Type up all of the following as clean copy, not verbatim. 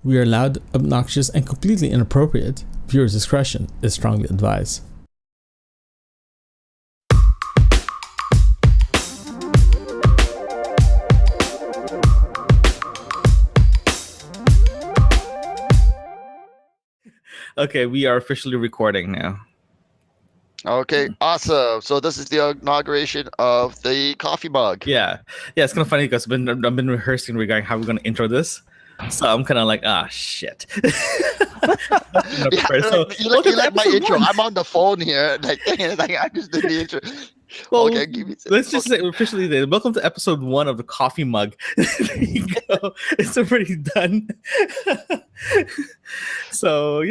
We are loud, obnoxious, and completely inappropriate. Viewers' discretion is strongly advised. Okay, we are officially recording now. Okay, awesome. So this is the inauguration of the coffee mug. Yeah, it's kind of funny because I've been rehearsing regarding how we're going to intro this. So I'm kind of like, shit. You like my intro. I'm on the phone here. Like I just did the intro. Well, okay, let's just say officially then. Welcome to episode 1 of the coffee mug. There you go. It's already done. So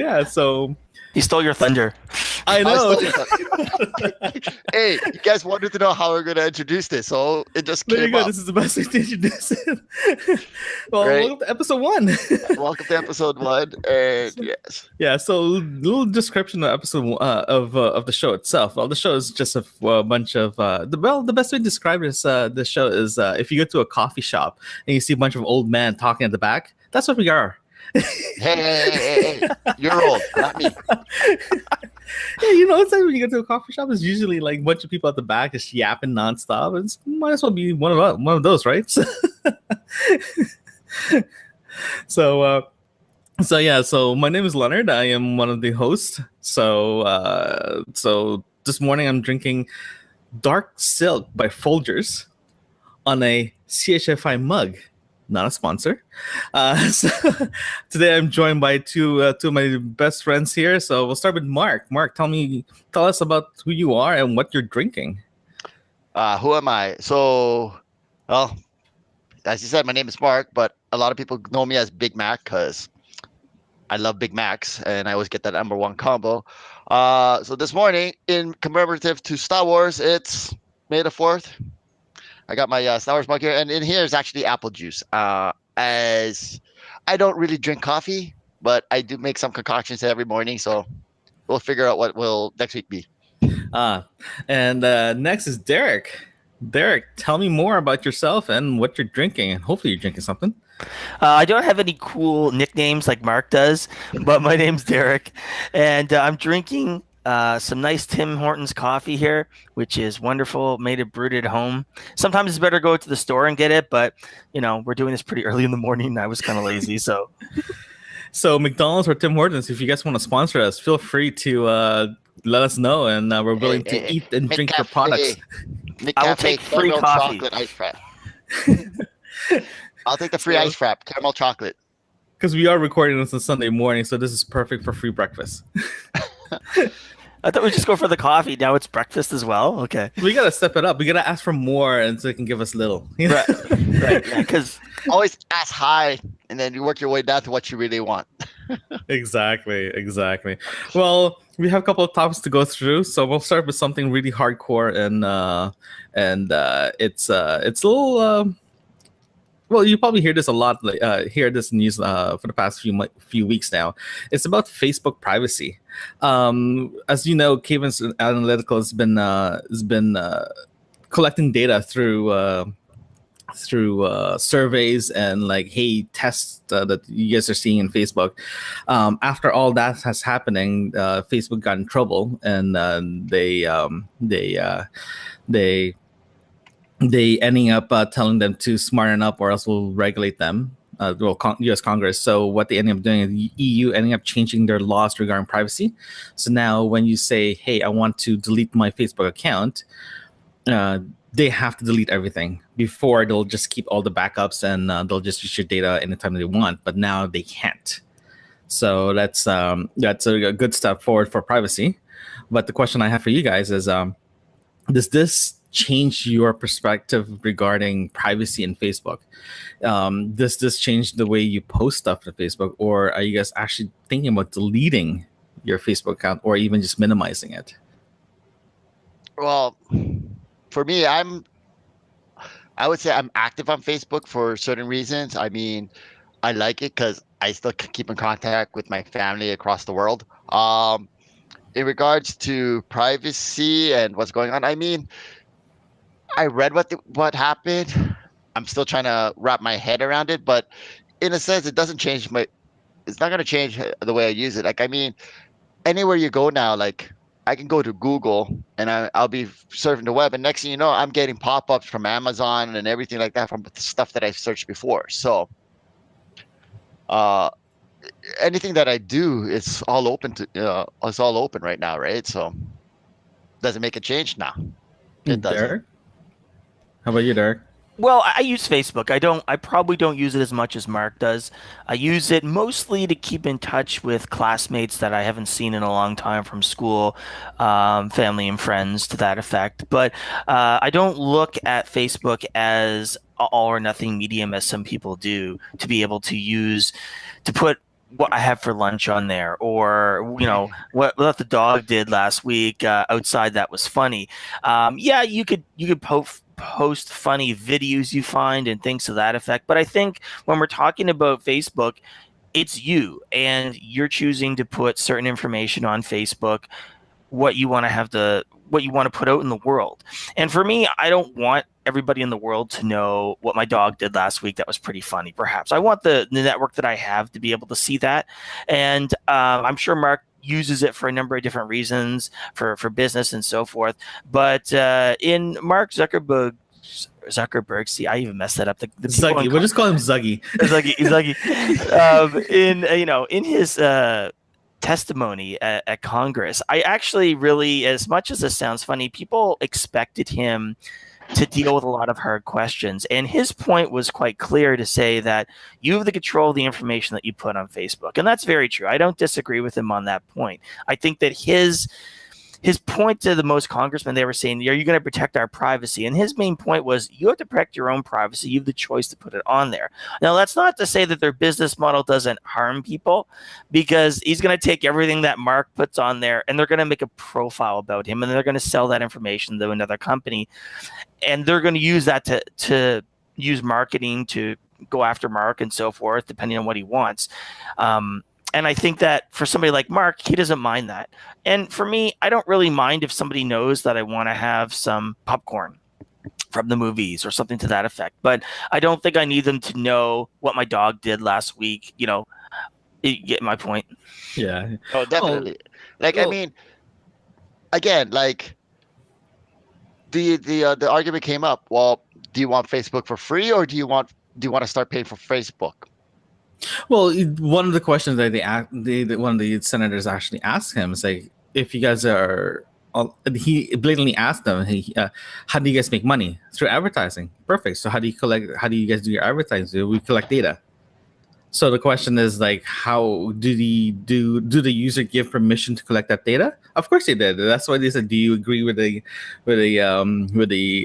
he stole your thunder. I know. Hey, you guys wanted to know how we're going to introduce this, so it just came There you go. up. This is the best way to introduce it. Well, Right. welcome to episode 1. Welcome to episode 1, and yes. Yeah, so little description of episode of the show itself. Well, the show is just a bunch of the best way to describe it is the show is if you go to a coffee shop and you see a bunch of old men talking at the back, that's what we are. Hey, you're old, not me. Yeah, it's like when you go to a coffee shop, it's usually like a bunch of people at the back just yapping nonstop. It might as well be one of those, right? So my name is Leonard. I am one of the hosts. So this morning I'm drinking Dark Silk by Folgers on a CHFI mug. Not a sponsor. So today I'm joined by two of my best friends here. So we'll start with Mark. Mark, tell us about who you are and what you're drinking. Who am I? So, well, as you said, my name is Mark, but a lot of people know me as Big Mac because I love Big Macs and I always get that #1 combo. So this morning, in commemorative to Star Wars, it's May the 4th. I got my Star Wars mug here, and in here is actually apple juice. As I don't really drink coffee, but I do make some concoctions every morning, so we'll figure out what will next week be. And next is Derek. Derek, tell me more about yourself and what you're drinking, and hopefully you're drinking something. I don't have any cool nicknames like Mark does, but my name's Derek, and I'm drinking some nice Tim Hortons coffee here, which is wonderful, made it brewed at home. Sometimes it's better to go to the store and get it, but we're doing this pretty early in the morning and I was kind of lazy. So McDonald's or Tim Hortons, if you guys want to sponsor us, feel free to let us know, and we're willing to eat and drink your products. I will take free coffee. Chocolate ice frap. I'll take the free ice frap, caramel chocolate. Because we are recording this on Sunday morning, so this is perfect for free breakfast. I thought we'd just go for the coffee. Now it's breakfast as well. Okay. We got to step it up. We got to ask for more, and so they can give us little. Right. Yeah, because always ask high, and then you work your way down to what you really want. Exactly. Well, we have a couple of topics to go through, so we'll start with something really hardcore, and it's a little. Well, you probably hear this a lot. Hear this news for the past few weeks now. It's about Facebook privacy. As you know, Cadence Analytical has been collecting data through surveys and tests that you guys are seeing in Facebook. After all that has happening, Facebook got in trouble, and they ending up telling them to smarten up or else we'll regulate them. U.S. Congress. So what they ended up doing is the EU ending up changing their laws regarding privacy. So now when you say, hey, I want to delete my Facebook account, they have to delete everything. Before, they'll just keep all the backups and they'll just use your data anytime they want. But now they can't. So that's a good step forward for privacy. But the question I have for you guys is, does this change your perspective regarding privacy in Facebook? Does this change the way you post stuff to Facebook, or are you guys actually thinking about deleting your Facebook account or even just minimizing it? Well, for me, I would say I'm active on Facebook for certain reasons. I mean, I like it because I still keep in contact with my family across the world. In regards to privacy and what's going on, I mean, I read what happened. I'm still trying to wrap my head around it, but in a sense, it doesn't change it's not gonna change the way I use it. Like, I mean, anywhere you go now, like I can go to Google and I'll be surfing the web, and next thing you know, I'm getting pop-ups from Amazon and everything like that from stuff that I've searched before. So, uh, anything that I do, it's all open to, it's all open right now, right? So, does it make a change? No, it doesn't. Derek? How about you, Derek? Well, I use Facebook. I probably don't use it as much as Mark does. I use it mostly to keep in touch with classmates that I haven't seen in a long time from school, family and friends to that effect. But I don't look at Facebook as all or nothing medium as some people do, to be able to use to put what I have for lunch on there, or what the dog did last week outside that was funny. Yeah, you could post funny videos you find and things to that effect. But I think when we're talking about Facebook, it's you, and you're choosing to put certain information on Facebook, what you want to put out in the world. And for me, I don't want everybody in the world to know what my dog did last week that was pretty funny. Perhaps I want the network that I have to be able to see that. And I'm sure Mark uses it for a number of different reasons, for business and so forth. But in Mark Zuckerberg, see, I even messed that up. The Zuggy. We'll just call him Zuggy. Zuggy. In his testimony at Congress, I actually really, as much as this sounds funny, people expected him to deal with a lot of hard questions. And his point was quite clear, to say that you have the control of the information that you put on Facebook. And that's very true. I don't disagree with him on that point. I think that his point to the most congressmen, they were saying, are you going to protect our privacy? And his main point was, you have to protect your own privacy. You have the choice to put it on there. Now, that's not to say that their business model doesn't harm people, because he's going to take everything that Mark puts on there and they're going to make a profile about him, and they're going to sell that information to another company. And they're going to use that to use marketing to go after Mark and so forth, depending on what he wants. And I think that for somebody like Mark, he doesn't mind that. And for me, I don't really mind if somebody knows that I want to have some popcorn from the movies or something to that effect. But I don't think I need them to know what my dog did last week. You get my point. Yeah. Oh, definitely. I mean, again, like the argument came up. Well, do you want Facebook for free, or do you want to start paying for Facebook? Well, one of the questions that one of the senators actually asked him is like, if you guys are, he blatantly asked them, hey, how do you guys make money? Through advertising. Perfect. So how do you guys do your advertising? We collect data. So the question is like, how do the user give permission to collect that data? Of course they did. That's why they said, do you agree with the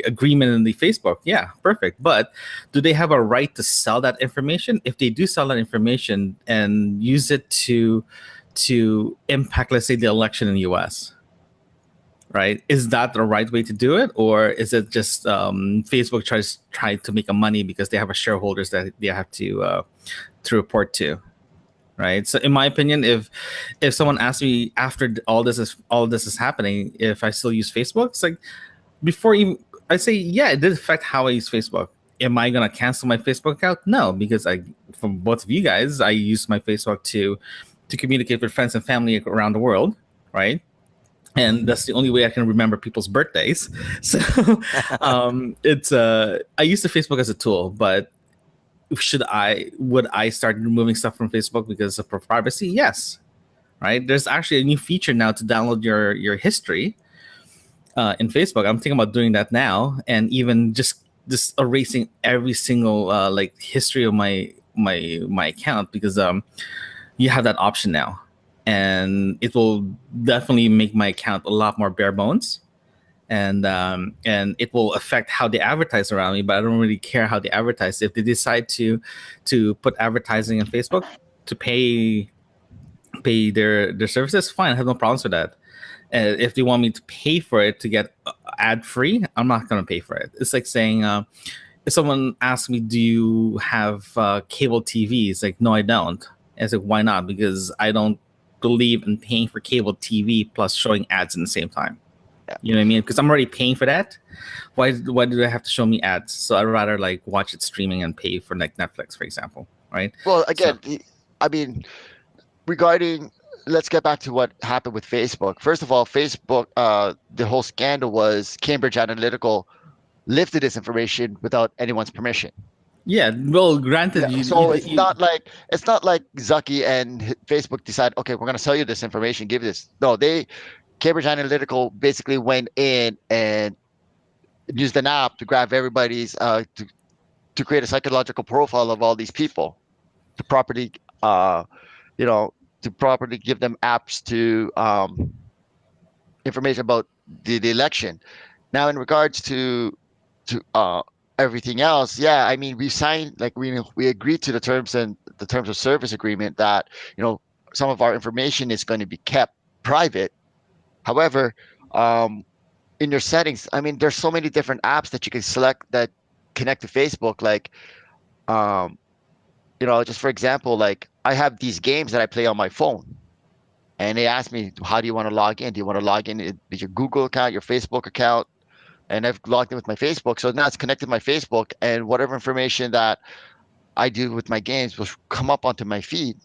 agreement in the Facebook? Yeah, perfect. But do they have a right to sell that information? If they do sell that information and use it to impact, let's say, the election in the US, right? Is that the right way to do it? Or is it just Facebook try to make a money because they have a shareholders that they have to report to, right? So in my opinion, if someone asks me after all this is happening, if I still use Facebook, it's like, before even I say, yeah, it did affect how I use Facebook. Am I gonna cancel my Facebook account? No, because from both of you guys, I use my Facebook to communicate with friends and family around the world, right? And that's the only way I can remember people's birthdays. So it's I use the Facebook as a tool, but would I start removing stuff from Facebook because of privacy? Yes, right. There's actually a new feature now to download your history in Facebook. I'm thinking about doing that now, and even just erasing every single history of my account, because you have that option now, and it will definitely make my account a lot more bare bones. And it will affect how they advertise around me, but I don't really care how they advertise. If they decide to put advertising on Facebook to pay their services, fine, I have no problems with that. And if they want me to pay for it to get ad free, I'm not going to pay for it. It's like saying, if someone asks me, "Do you have cable TV?" It's like, no, I don't. And it's like, why not? Because I don't believe in paying for cable TV plus showing ads in the same time. You know what I mean? Because I'm already paying for that. Why do they have to show me ads? So I'd rather watch it streaming and pay for Netflix, for example, right? Well, again, I mean, regarding, let's get back to what happened with Facebook. First of all, Facebook, the whole scandal was Cambridge Analytical lifted this information without anyone's permission. Yeah, well, granted, So it's not like Zucky and Facebook decide, okay, we're gonna sell you this information, give this. No, Cambridge Analytical basically went in and used an app to grab everybody's to create a psychological profile of all these people, to properly to properly give them apps to information about the election. Now, in regards to everything else, yeah, I mean, we signed, like, we agreed to the terms of service agreement that, some of our information is going to be kept private. However, in your settings, I mean, there's so many different apps that you can select that connect to Facebook. Like, just for example, like, I have these games that I play on my phone, and they ask me, how do you want to log in? Do you want to log in with your Google account, your Facebook account? And I've logged in with my Facebook. So now it's connected to my Facebook, and whatever information that I do with my games will come up onto my feed,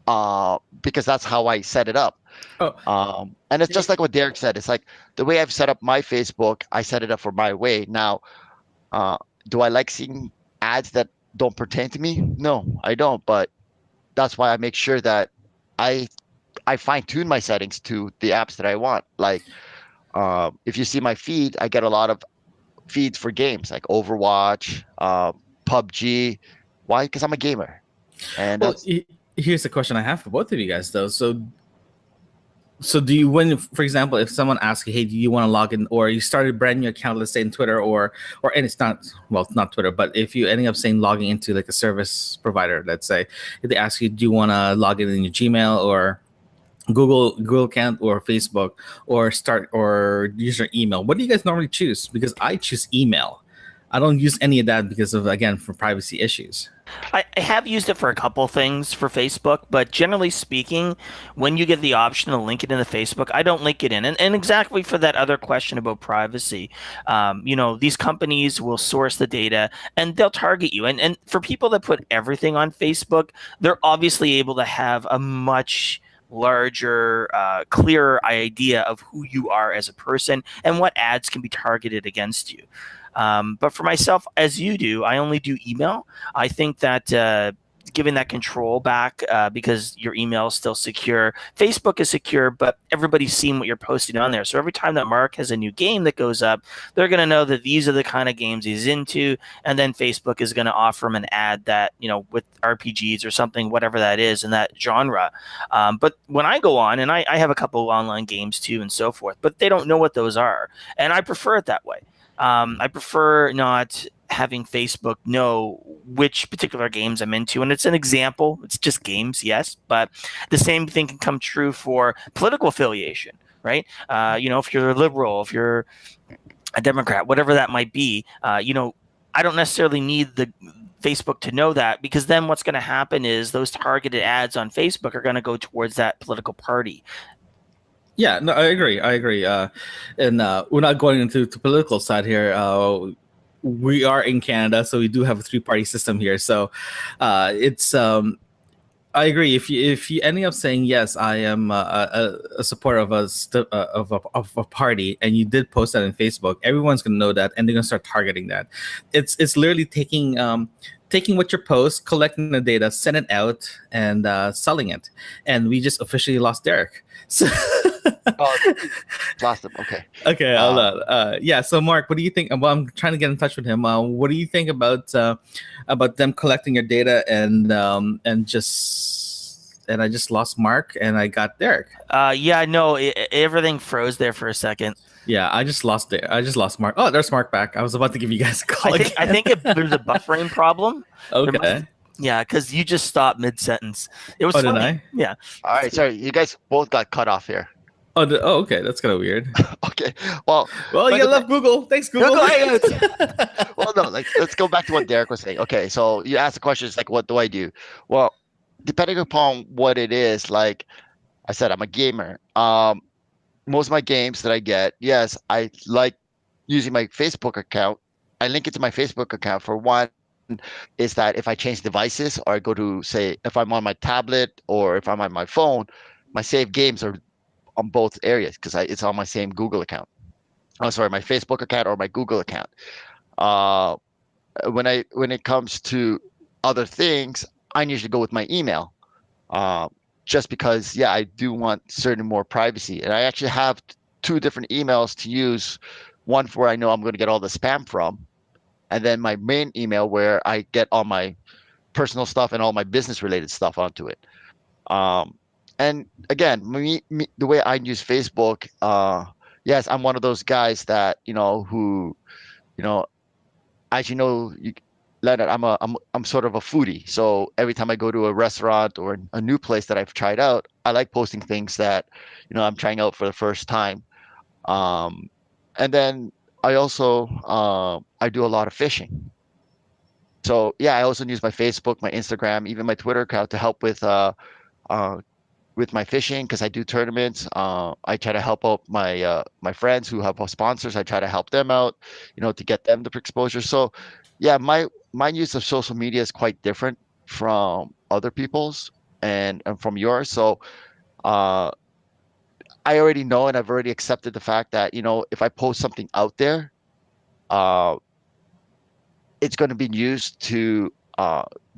because that's how I set it up. And it's just like what Derek said. It's like the way I've set up my Facebook, I set it up for my way. Now, do I like seeing ads that don't pertain to me? No, I don't. But that's why I make sure that I fine tune my settings to the apps that I want. Like, if you see my feed, I get a lot of feeds for games like Overwatch, PUBG. Why? Because I'm a gamer. And here's the question I have for both of you guys, though. So do you, when, for example, if someone asks you, hey, do you want to log in, or you started a brand new account, let's say in Twitter, and it's not Twitter, but if you ending up saying logging into like a service provider, let's say, if they ask you, do you want to log in your Gmail or Google account or Facebook, or use your email, what do you guys normally choose? Because I choose email. I don't use any of that because of, again, for privacy issues. I have used it for a couple things for Facebook, but generally speaking, when you get the option to link it into Facebook, I don't link it in. And exactly for that other question about privacy, these companies will source the data and they'll target you. And for people that put everything on Facebook, they're obviously able to have a much larger, clearer idea of who you are as a person and what ads can be targeted against you. But for myself, as you do, I only do email. I think that giving that control back, because your email is still secure. Facebook is secure, but everybody's seeing what you're posting on there. So every time that Mark has a new game that goes up, they're going to know that these are the kind of games he's into. And then Facebook is going to offer him an ad that, with RPGs or something, whatever that is in that genre. But when I go on, and I have a couple of online games too and so forth, but they don't know what those are. And I prefer it that way. I prefer not having Facebook know which particular games I'm into. And it's an example. It's just games, yes. But the same thing can come true for political affiliation, right? If you're a liberal, if you're a Democrat, whatever that might be, I don't necessarily need the Facebook to know that, because then what's going to happen is those targeted ads on Facebook are going to go towards that political party. Yeah, no, I agree. And we're not going into the political side here. We are in Canada, so we do have a 3-party system here. So it's I agree. If you ending up saying yes, I am a supporter of a party, and you did post that on Facebook, everyone's gonna know that, and they're gonna start targeting that. It's literally taking what you post, collecting the data, send it out, and selling it. And we just officially lost Derek. So. Lost him. Okay. Okay. Hold on. Yeah. So, Mark, what do you think? Well, I'm trying to get in touch with him. What do you think about them collecting your data and I just lost Mark and I got Derek. Yeah. No. Everything froze there for a second. Yeah, I just lost Mark. Oh, there's Mark back. I was about to give you guys a call. I think there's a buffering problem. Okay. Yeah, because you just stopped mid-sentence. It was funny. Did I? Yeah. All right. Sorry, you guys both got cut off here. Oh, okay. That's kind of weird. Okay. Well, you gotta love Google. Thanks, Google. Well, no. Let's go back to what Derek was saying. Okay, so you asked the question, like, what do I do? Well, depending upon what it is, like I said, I'm a gamer. Most of my games that I get, yes, I like using my Facebook account. I link it to my Facebook account for one. is that if I change devices or I go to, say, if I'm on my tablet or if I'm on my phone, my saved games are on both areas because it's on my same Google account. Oh, sorry, my Facebook account or my Google account. Uh, when it comes to other things, I usually go with my email, just because, yeah, I do want certain more privacy, and I actually have two different emails to use. One for where I know I'm going to get all the spam from, and then my main email where I get all my personal stuff and all my business related stuff onto it. And again, the way I use Facebook, yes, I'm one of those guys that, who, as you know, Leonard, I'm sort of a foodie. So every time I go to a restaurant or a new place that I've tried out, I like posting things that, I'm trying out for the first time. And then I also I do a lot of fishing. So yeah, I also use my Facebook, my Instagram, even my Twitter account to help with my fishing because I do tournaments. I try to help out my friends who have sponsors. I try to help them out, to get them the exposure. So yeah, my use of social media is quite different from other people's and from yours. So I already know and I've already accepted the fact that, if I post something out there, it's going to be used to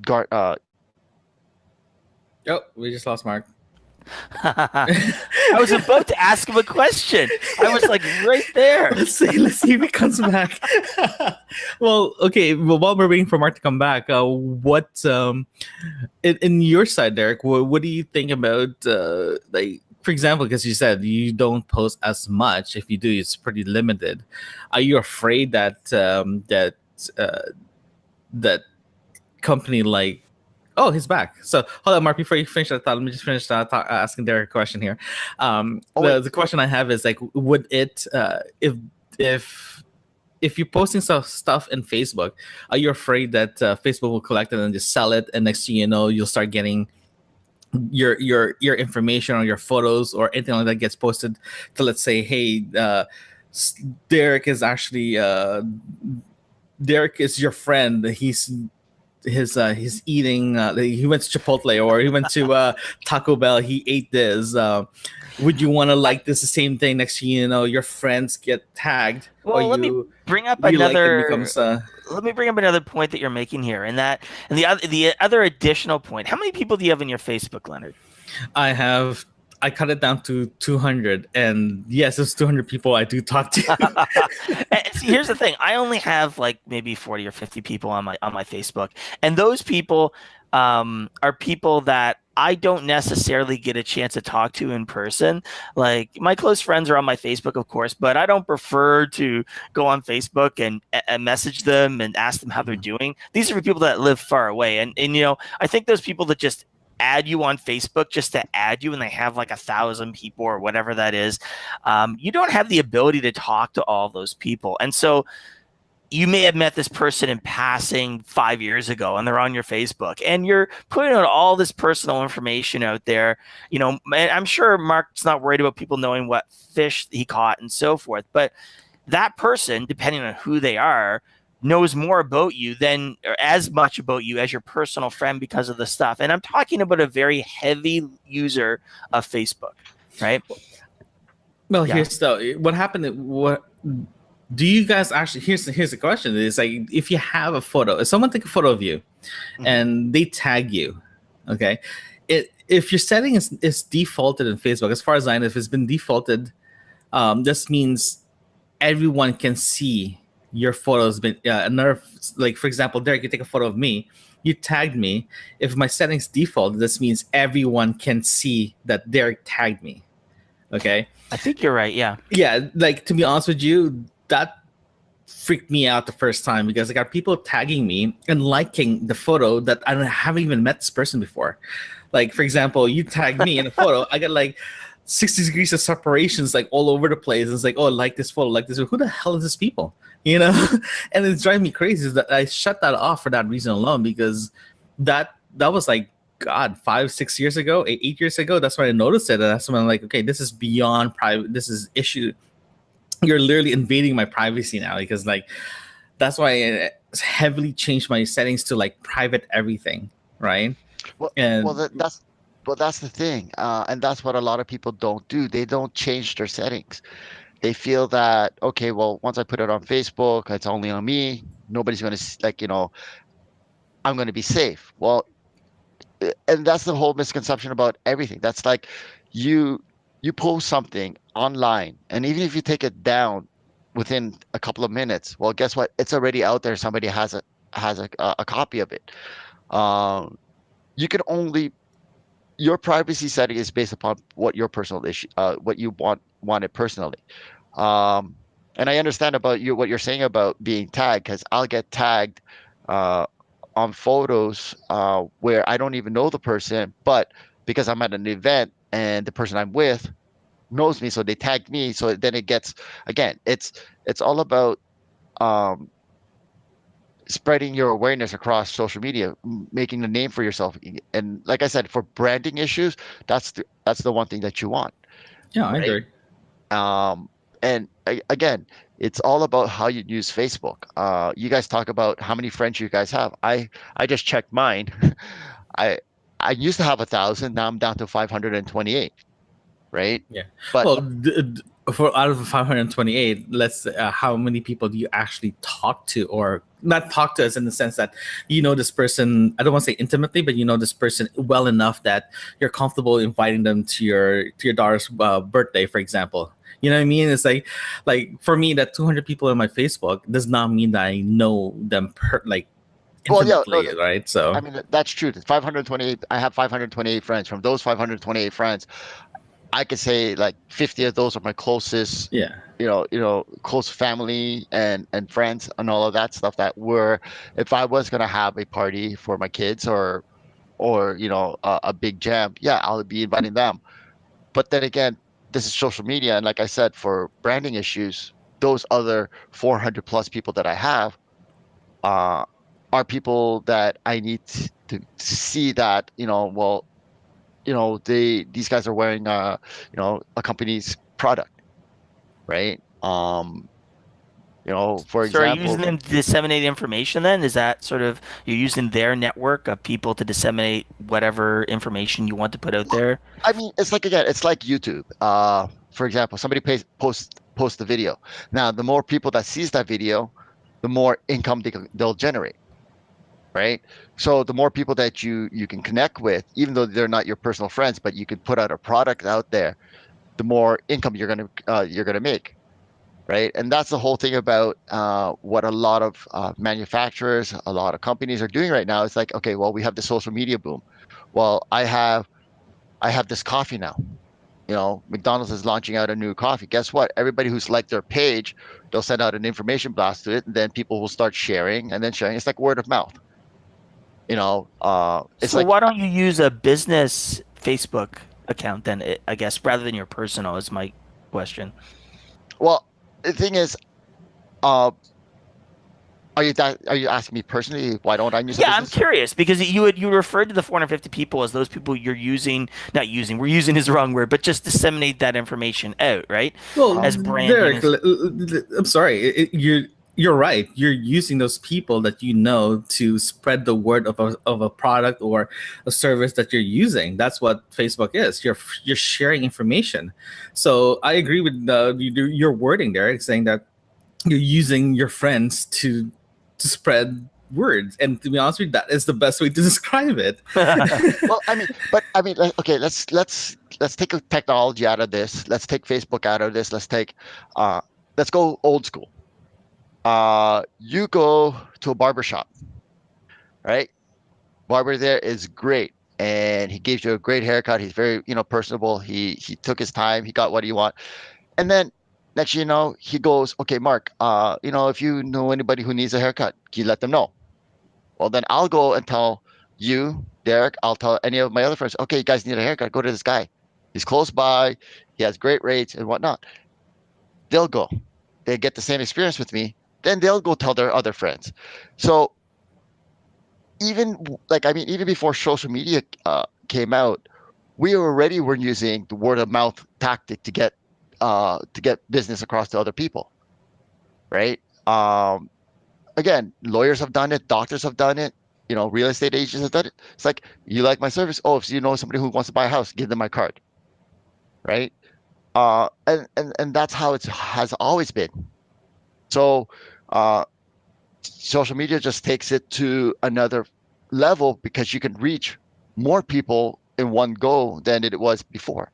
guard. Oh, we just lost Mark. I was about to ask him a question. I was like right there. Let's see if he comes back. Well, okay. Well, while we're waiting for Mark to come back, what in your side, Derek? What do you think about like, for example, because you said you don't post as much. If you do, it's pretty limited. Are you afraid that that company like? Oh, he's back. So hold on, Mark. Before you finish that thought, let me just finish asking Derek a question here. The question I have is like, would it if you're posting stuff in Facebook, are you afraid that Facebook will collect it and just sell it, and next thing you know, you'll start getting your information or your photos or anything like that gets posted to, let's say, hey, Derek is actually Derek is your friend. He's eating. He went to Chipotle or he went to Taco Bell. He ate this. Would you want to like this the same thing? Next thing you know, your friends get tagged. Well, let me bring up another point that you're making here, and the other additional point. How many people do you have in your Facebook, Leonard? I cut it down to 200, and yes, it's 200 people I do talk to. See, here's the thing: I only have like maybe 40 or 50 people on my Facebook, and those people are people that I don't necessarily get a chance to talk to in person. Like, my close friends are on my Facebook, of course, but I don't prefer to go on Facebook and message them and ask them how they're doing. These are people that live far away, and I think those people that just add you on Facebook just to add you, and they have like 1,000 people or whatever that is, you don't have the ability to talk to all those people. And so you may have met this person in passing 5 years ago, and they're on your Facebook, and you're putting out all this personal information out there. And I'm sure Mark's not worried about people knowing what fish he caught and so forth, but that person, depending on who they are, knows more about you than, or as much about you as your personal friend because of the stuff. And I'm talking about a very heavy user of Facebook, right? Well, here's what happened. What do you guys actually? Here's the question: is like, if you have a photo, if someone take a photo of you, and they tag you, okay, if your setting is defaulted in Facebook, as far as I know, if it's been defaulted, this means everyone can see your photos. Been another, like, for example, Derek, you take a photo of me, you tagged me. If my settings default, this means everyone can see that Derek tagged me. Okay, I think you're right. Yeah, like, to be honest with you, that freaked me out the first time, because I got people tagging me and liking the photo that I haven't even met this person before. Like, for example, you tagged me in a photo, I got like 60 degrees of separations like all over the place. It's like, oh, like this photo, like this. Who the hell is this people? And it's driving me crazy. Is that I shut that off for that reason alone, because that was like, God, 5-6 years ago, 8 years ago. That's when I noticed it, and that's when I'm like, okay, this is beyond private. This is issue. You're literally invading my privacy now, because like, that's why heavily changed my settings to like private everything, right? Well, And that's the thing, and that's what a lot of people don't do. They don't change their settings. They feel that, okay, well, once I put it on Facebook, it's only on me. Nobody's going to like, I'm going to be safe. Well, and that's the whole misconception about everything. That's like you you post something online, and even if you take it down within a couple of minutes, well, guess what? It's already out there. Somebody has a copy of it. Um, you can only Your privacy setting is based upon what your personal issue, what you wanted personally. Um, and I understand about you what you're saying about being tagged, because I'll get tagged uh, on photos where I don't even know the person, but because I'm at an event and the person I'm with knows me, so they tagged me. So then it gets, again, it's all about um, spreading your awareness across social media, making a name for yourself. And like I said, for branding issues, that's the one thing that you want, yeah, I right? agree. Um, and again, it's all about how you use Facebook. You guys talk about how many friends you guys have. I just checked mine. I I used to have 1,000. Now I'm down to 528. Right? Yeah. But Well, for out of 528, let's how many people do you actually talk to, or not talk to us in the sense that you know this person, I don't want to say intimately, but you know this person well enough that you're comfortable inviting them to your daughter's birthday, for example. You know what I mean? It's like for me, that 200 people on my Facebook does not mean that I know them like well, yeah, no, intimately, right? I So mean that's true. 528. I have 528 friends. From those 528 friends, I could say like 50 of those are my closest, yeah, close family and friends and all of that stuff that were, if I was gonna have a party for my kids or a big jam, yeah, I'll be inviting them. But then again, this is social media, and like I said, for branding issues, those other 400 plus people that I have uh, are people that I need to see that, well, these guys are wearing a company's product, right? For So are you using example, them to disseminate information then? Is that sort of you're using their network of people to disseminate whatever information you want to put out there? I mean, it's like YouTube. For example, somebody post the video. Now, the more people that sees that video, the more income they'll generate, right? So the more people that you can connect with, even though they're not your personal friends, but you can put out a product out there, the more income you're gonna make, right? And that's the whole thing about what a lot of manufacturers, a lot of companies are doing right now. It's like, okay, well, we have the social media boom. Well, I have this coffee now. McDonald's is launching out a new coffee. Guess what? Everybody who's liked their page, they'll send out an information blast to it, and then people will start sharing and then sharing. It's like word of mouth. It's So like, why don't you use a business Facebook account then, I guess, rather than your personal is my question. well, the thing is, uh, are you asking me personally? Why don't I use a Yeah, I'm business? curious because you referred to the 450 people as those people you're using, not using, we're using is the wrong word, but just disseminate that information out, right? well, As branding Derek, is, I'm sorry. You're right. You're using those people that you know to spread the word of a product or a service that you're using. That's what Facebook is. You're sharing information. So I agree with your wording there, saying that you're using your friends to spread words. And to be honest with you, that is the best way to describe it. Well, I mean, okay, let's take a technology out of this. Let's take Facebook out of this. Uh, let's go old school. You go to a barber shop, right? Barber there is great, and he gives you a great haircut. He's very, personable. He took his time. He got what he want, and then next, he goes, okay, Mark, if you know anybody who needs a haircut, can you let them know? Well, then I'll go and tell you, Derek. I'll tell any of my other friends, okay, you guys need a haircut. Go to this guy. He's close by. He has great rates and whatnot. They'll go. They get the same experience with me. Then they'll go tell their other friends. So even before social media came out, we already were using the word of mouth tactic to get business across to other people, right? again, lawyers have done it, doctors have done it, real estate agents have done it. It's like, you like my service? Oh, if you know somebody who wants to buy a house, give them my card, right? And that's how it has always been. So social media just takes it to another level because you can reach more people in one go than it was before,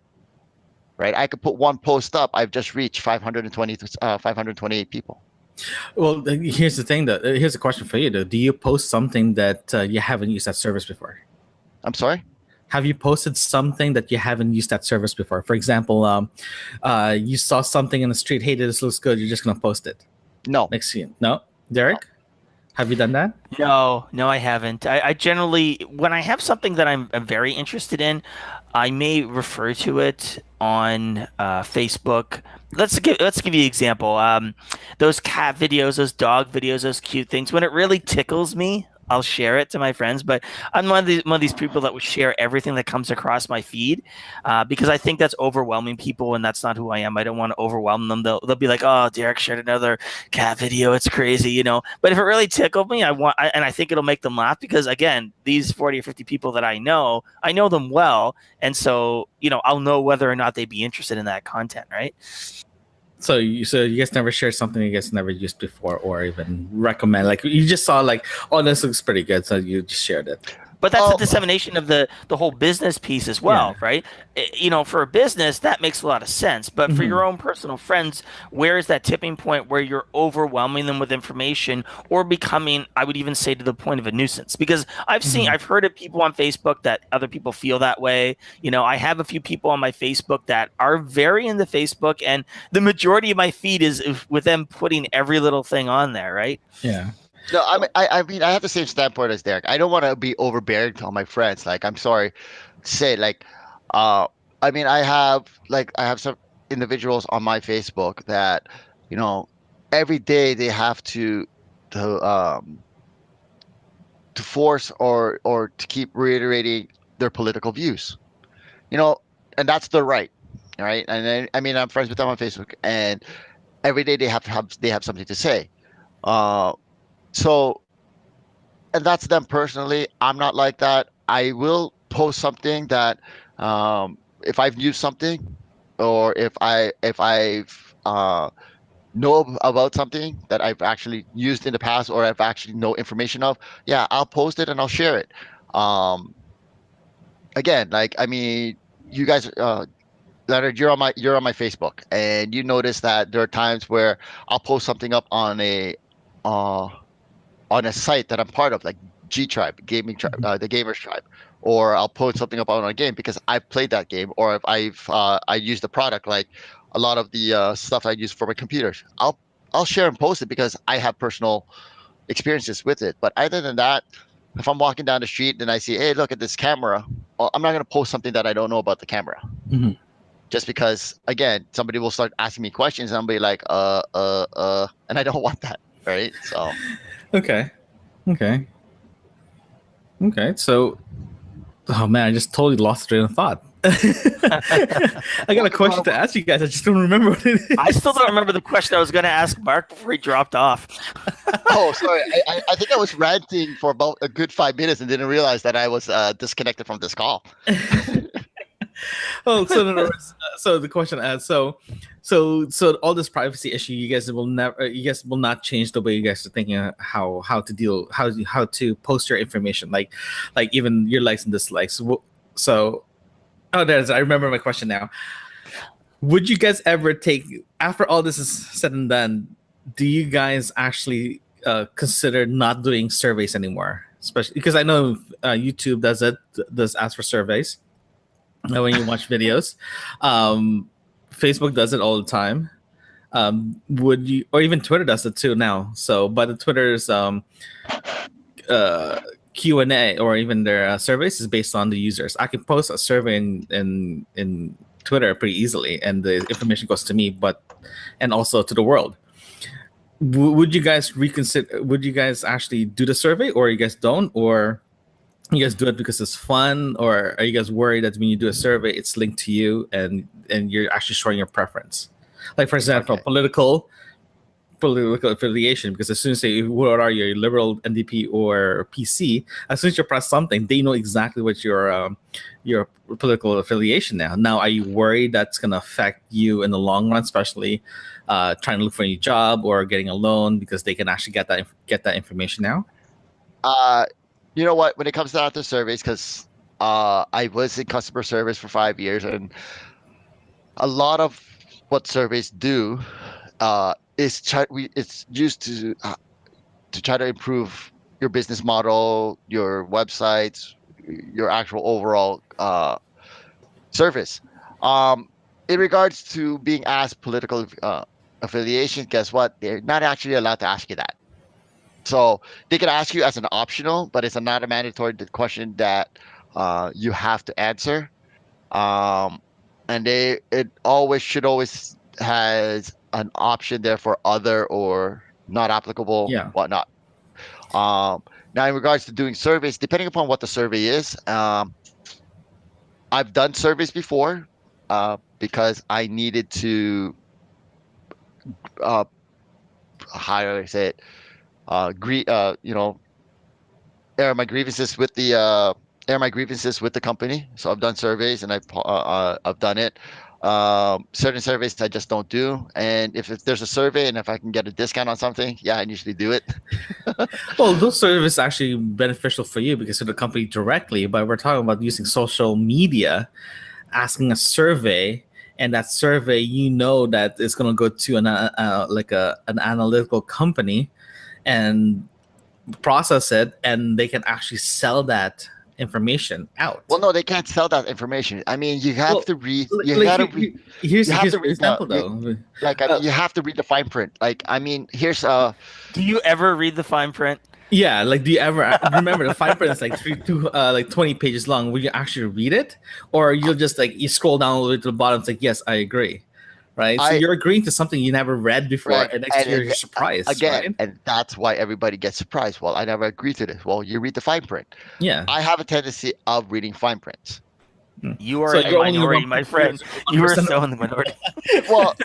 right? I could put one post up. I've just reached 528 people. Well, here's the thing, though. Here's a question for you, though. Do you post something that you haven't used that service before? I'm sorry? Have you posted something that you haven't used that service before? For example, you saw something in the street. Hey, this looks good. You're just going to post it. No. Next scene. No? Derek? Have you done that? No, I haven't. I generally, when I have something that I'm very interested in, I may refer to it on Facebook. Let's give you an example. Those cat videos, those dog videos, those cute things. When it really tickles me, I'll share it to my friends. But I'm one of these people that would share everything that comes across my feed because I think that's overwhelming people, and that's not who I am. I don't want to overwhelm them. They'll be like, "Oh, Derek shared another cat video. It's crazy," But if it really tickled me, and I think it'll make them laugh because, again, these 40 or 50 people that I know them well, and so I'll know whether or not they'd be interested in that content, right? So you guys never shared something you guys never used before, or even recommend? Like you just saw, like, oh, this looks pretty good, so you just shared it. But that's a dissemination of the whole business piece as well, right? For a business, that makes a lot of sense. But for your own personal friends, where is that tipping point where you're overwhelming them with information or becoming, I would even say, to the point of a nuisance? Because I've heard of people on Facebook that other people feel that way. I have a few people on my Facebook that are very into Facebook, and the majority of my feed is with them putting every little thing on there, right? Yeah. No, I mean, I have the same standpoint as Derek. I don't want to be overbearing to all my friends. Like, I'm sorry to say, like, I mean, I have some individuals on my Facebook that, every day they have to force or to keep reiterating their political views, and that's their right, right? And then, I mean, I'm friends with them on Facebook, and every day they have something to say. So, and that's them personally. I'm not like that. I will post something that, if I've used something, or if I've know about something that I've actually used in the past, or I've actually know information of, yeah, I'll post it and I'll share it. Again, like, I mean, you guys, Leonard, you're on my Facebook, and you notice that there are times where I'll post something up on a site that I'm part of, like G Tribe, gaming tribe, the Gamers Tribe, or I'll post something up on a game because I've played that game, or if I use the product, like a lot of the stuff I use for my computers, I'll share and post it because I have personal experiences with it. But other than that, if I'm walking down the street and I see, hey, look at this camera, well, I'm not going to post something that I don't know about the camera. Just because, again, somebody will start asking me questions and I'll be like, and I don't want that, right? So. Okay. So, oh man, I just totally lost train of thought. I got a question to ask you guys. I just don't remember what it is. I still don't remember the question I was going to ask Mark before he dropped off. Oh, sorry. I think I was ranting for about a good 5 minutes and didn't realize that I was disconnected from this call. Oh, so the question asked, so all this privacy issue, you guys will not change the way you guys are thinking how to post your information, like even your likes and dislikes. So, I remember my question now. Would you guys ever after all this is said and done, do you guys actually consider not doing surveys anymore? Especially because I know YouTube does ask for surveys when you watch videos. Facebook does it all the time. Would you, or even Twitter does it too now? So, but the Twitter's Q&A or even their surveys is based on the users. I can post a survey in Twitter pretty easily, and the information goes to me, and also to the world. Would you guys reconsider? Would you guys actually do the survey, or you guys don't, or you guys do it because it's fun, or are you guys worried that when you do a survey, it's linked to you and you're actually showing your preference? Like, for example, political political affiliation, because as soon as they say what are you, liberal, NDP, or PC, as soon as you press something, they know exactly what your political affiliation now. Now, are you worried that's going to affect you in the long run, especially trying to look for a new job or getting a loan, because they can actually get that information now? You know what? When it comes down to surveys, because I was in customer service for 5 years, and a lot of what surveys do it's used to try to improve your business model, your websites, your actual overall service. In regards to being asked political affiliation, guess what? They're not actually allowed to ask you that. So they can ask you as an optional, but it's not a mandatory question that you have to answer. And it should always has an option there for other or not applicable, whatnot. Now, in regards to doing surveys, depending upon what the survey is, I've done surveys before because I needed to, how do I say it? Air my grievances with the company. So I've done surveys, and I've done it. Certain surveys I just don't do, and if there's a survey and if I can get a discount on something, I usually do it. Well, those surveys are actually beneficial for you because of the company directly, but we're talking about using social media, asking a survey, and that survey that is going to go to an analytical company and process it, and they can actually sell that information out. Well, no, they can't sell that information. I mean, you have to read. Here's an example, though. You have to read the fine print. Here's Do you ever read the fine print? Yeah, do you ever remember the fine print is 20 pages long? Will you actually read it, or you'll just you scroll down all the way to the bottom? It's yes, I agree. Right, so you're agreeing to something you never read before, right, and next year you're surprised again, right? And that's why everybody gets surprised. Well, I never agreed to this. Well, you read the fine print. Yeah, I have a tendency of reading fine prints. You are a minority, my friend. You are so in the minority. Well,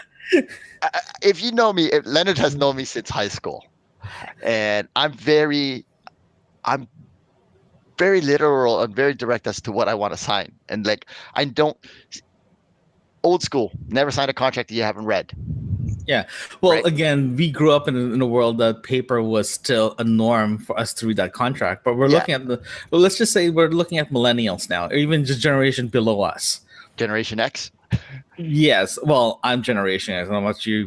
if you know me, if Leonard has known me since high school, and I'm very literal and very direct as to what I want to sign, and I don't. Old school, never sign a contract that you haven't read. Yeah. Well, right. Again, we grew up in a world that paper was still a norm for us to read that contract. But we're looking at let's just say we're looking at millennials now, or even just generation below us. Generation X? Yes. Well, I'm Generation X. I don't know about you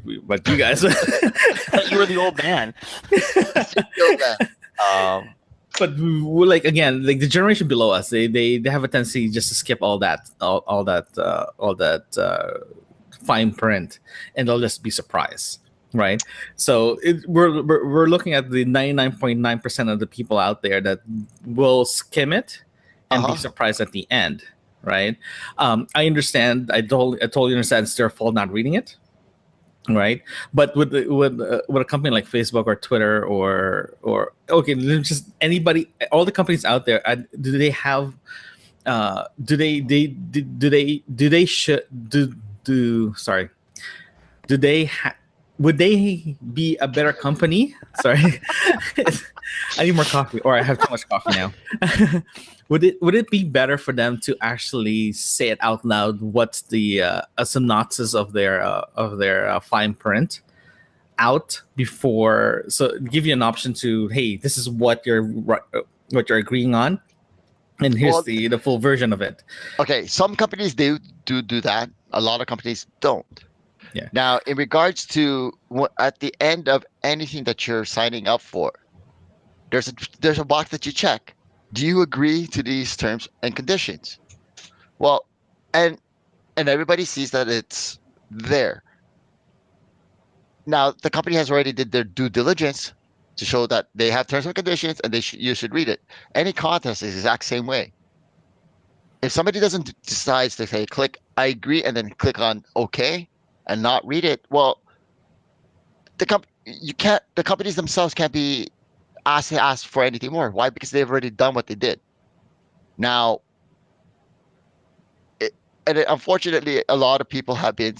guys. You were the old man. But we're again, the generation below us, they have a tendency just to skip all that fine print, and they'll just be surprised, right? So we're looking at the 99.9% of the people out there that will skim it and be surprised at the end, right? I understand. I totally understand it's their fault not reading it. Right, but with a company like Facebook or Twitter or okay, just anybody, all the companies out there, do they have would they be a better company? Sorry, I need more coffee, or I have too much coffee now. Would it be better for them to actually say it out loud? What's the a synopsis of their fine print out before, so give you an option to, hey, this is what you're agreeing on, and here's the full version of it. Okay, some companies do that. A lot of companies don't. Yeah. Now, in regards to at the end of anything that you're signing up for, there's a box that you check. Do you agree to these terms and conditions? Well, and everybody sees that it's there. Now, the company has already did their due diligence to show that they have terms and conditions, and you should read it. Any contest is the exact same way. If somebody decides to say click I agree and then click on OK and not read it, well, the companies themselves can't be ask for anything more. Why? Because they've already done what they did. Now, unfortunately, a lot of people have been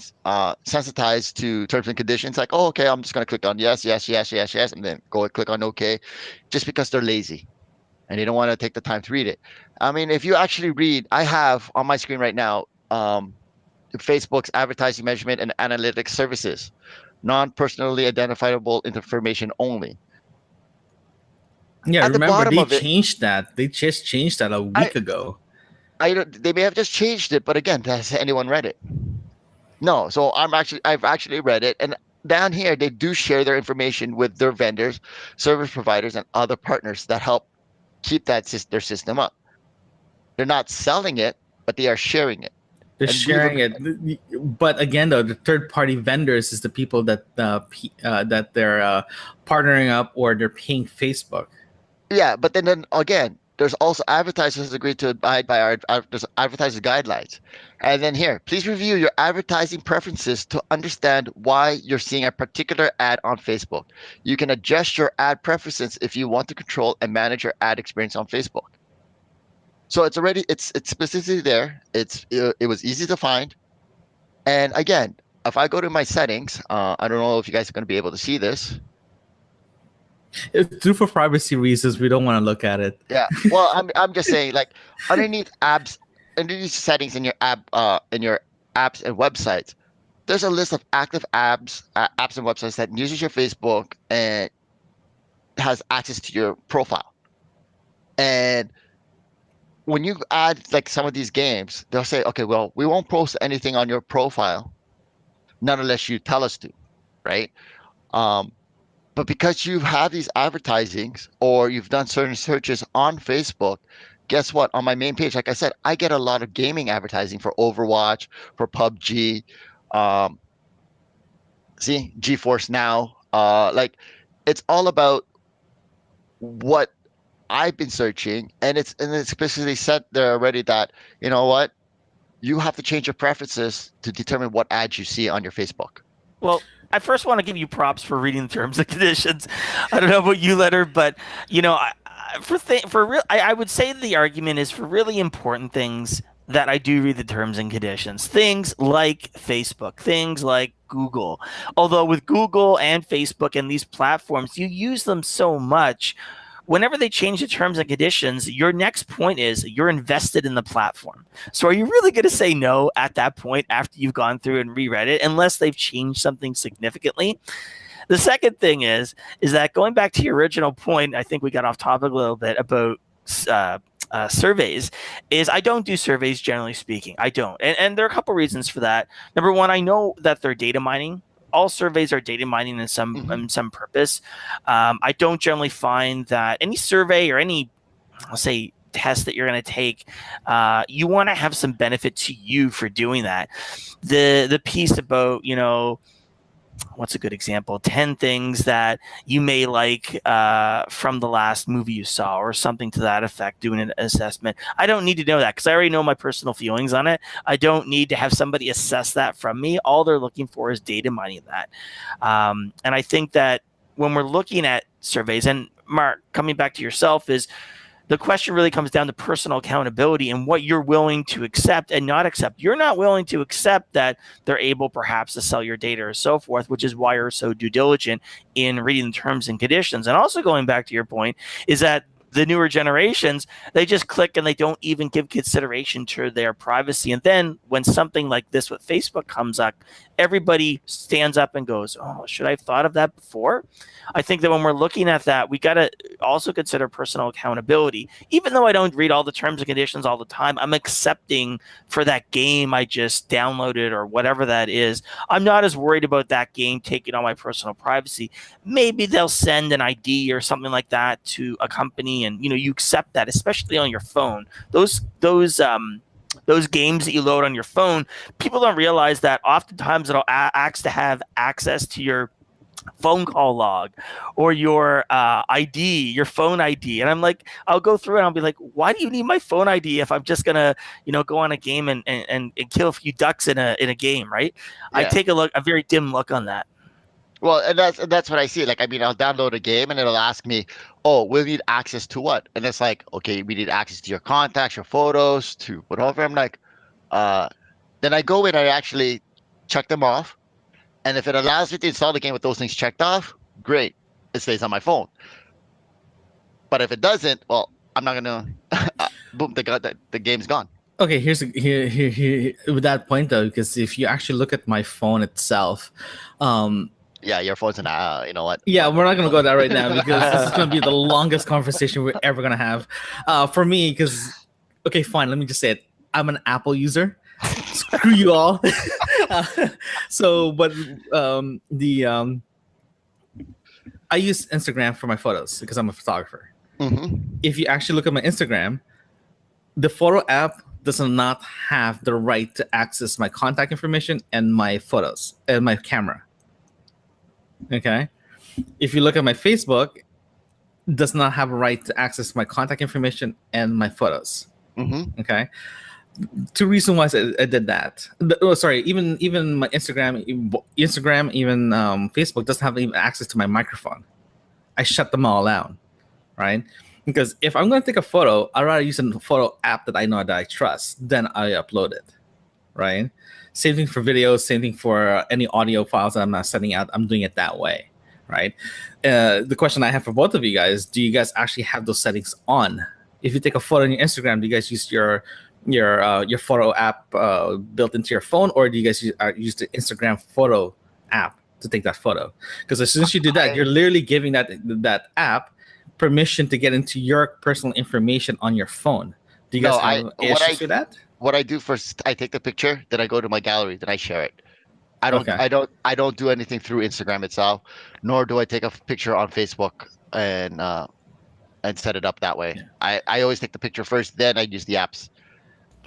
sensitized to terms and conditions. Like, oh, okay, I'm just going to click on yes, yes, yes, yes, yes, and then go and click on OK, just because they're lazy and they don't want to take the time to read it. I mean, if you actually read, I have on my screen right now Facebook's advertising measurement and analytics services, non-personally identifiable information only. Yeah, At the remember bottom they of it, changed that. They just changed that a week ago. they may have just changed it, but again, has anyone read it? No. So I've actually read it, and down here they do share their information with their vendors, service providers, and other partners that help keep their system up. They're not selling it, but they are sharing it. They're And sharing it, but again, though, the third-party vendors is the people that that they're partnering up or they're paying Facebook. Yeah, but then again, there's also advertisers agreed to abide by our advertiser guidelines. And then here, please review your advertising preferences to understand why you're seeing a particular ad on Facebook. You can adjust your ad preferences if you want to control and manage your ad experience on Facebook. So it's specifically there. It was easy to find. And again, if I go to my settings, I don't know if you guys are going to be able to see this. It's due for privacy reasons. We don't want to look at it. Yeah. Well, I'm just saying, like, underneath settings in your app, in your apps and websites, there's a list of active apps and websites that uses your Facebook and has access to your profile. And when you add like some of these games, they'll say, okay, well, we won't post anything on your profile, not unless you tell us to, right? But because you have these advertisings or you've done certain searches on Facebook, guess what? On my main page, like I said, I get a lot of gaming advertising for Overwatch, for PUBG, GeForce Now. Like, it's all about what I've been searching, and it's explicitly said there already that, you know what, you have to change your preferences to determine what ads you see on your Facebook. Well, I first want to give you props for reading the terms and conditions. I don't know about you, Leonard, but I would say the argument is for really important things that I do read the terms and conditions. Things like Facebook, things like Google. Although with Google and Facebook and these platforms, you use them so much. Whenever they change the terms and conditions, your next point is you're invested in the platform. So are you really going to say no at that point after you've gone through and reread it, unless they've changed something significantly? The second thing is that going back to your original point, I think we got off topic a little bit about surveys, is I don't do surveys, generally speaking. I don't. And there are a couple reasons for that. Number one, I know that they're data mining. All surveys are data mining in some purpose. I don't generally find that any survey or any, I'll say, test that you're going to take, you want to have some benefit to you for doing that. The piece about, what's a good example? 10 things that you may like from the last movie you saw, or something to that effect, doing an assessment. I don't need to know that because I already know my personal feelings on it. I don't need to have somebody assess that from me. All they're looking for is data mining that. And I think that when we're looking at surveys, and Mark, coming back to yourself, is the question really comes down to personal accountability and what you're willing to accept and not accept. You're not willing to accept that they're able perhaps to sell your data or so forth, which is why you're so due diligent in reading the terms and conditions. And also going back to your point is that the newer generations, they just click and they don't even give consideration to their privacy. And then when something like this with Facebook comes up, everybody stands up and goes, oh, should I have thought of that before? I think that when we're looking at that, we got to also consider personal accountability. Even though I don't read all the terms and conditions all the time, I'm accepting for that game I just downloaded or whatever that is. I'm not as worried about that game taking on my personal privacy. Maybe they'll send an ID or something like that to a company, and you accept that, especially on your phone. Those games that you load on your phone, people don't realize that oftentimes it'll ask to have access to your phone call log or your ID, your phone ID. And I'm like, I'll go through and I'll be like, why do you need my phone ID if I'm just gonna, go on a game and kill a few ducks in a game, right? Yeah. I take a very dim look on that. Well, and that's what I see. Like, I mean, I'll download a game and it'll ask me, oh, we'll need access to what? And it's like, okay, we need access to your contacts, your photos, to whatever. I'm like, Then I go in, I actually check them off, and if it allows me to install the game with those things checked off, great, it stays on my phone. But if it doesn't, well, I'm not gonna. Boom, the game's gone. Okay, here with that point though, because if you actually look at my phone itself, Yeah, your phone's an. You know what? yeah, we're not gonna go there right now because this is gonna be the longest conversation we're ever gonna have. For me, because okay, fine, let me just say it. I'm an Apple user. Screw you all. But I use Instagram for my photos because I'm a photographer. Mm-hmm. If you actually look at my Instagram, the photo app does not have the right to access my contact information and my photos and my camera. Okay. If you look at my Facebook, it does not have a right to access my contact information and my photos. Mm-hmm. Okay. Two reasons why I did that. Even my Instagram, even Facebook doesn't have even access to my microphone. I shut them all out, right? Because if I'm going to take a photo, I'd rather use a photo app that I know that I trust. Then I upload it, right? Same thing for videos. Same thing for any audio files that I'm not sending out. I'm doing it that way, right? The question I have for both of you guys: do you guys actually have those settings on? If you take a photo on your Instagram, do you guys use your photo app built into your phone, or do you guys use the Instagram photo app to take that photo? Because as soon as you do that, you're literally giving that app permission to get into your personal information on your phone. Do you guys have issues with that? What I do first, I take the picture, then I go to my gallery, then I share it. I don't do anything through Instagram itself, nor do I take a picture on Facebook and set it up that way. Yeah. I always take the picture first, then I use the apps.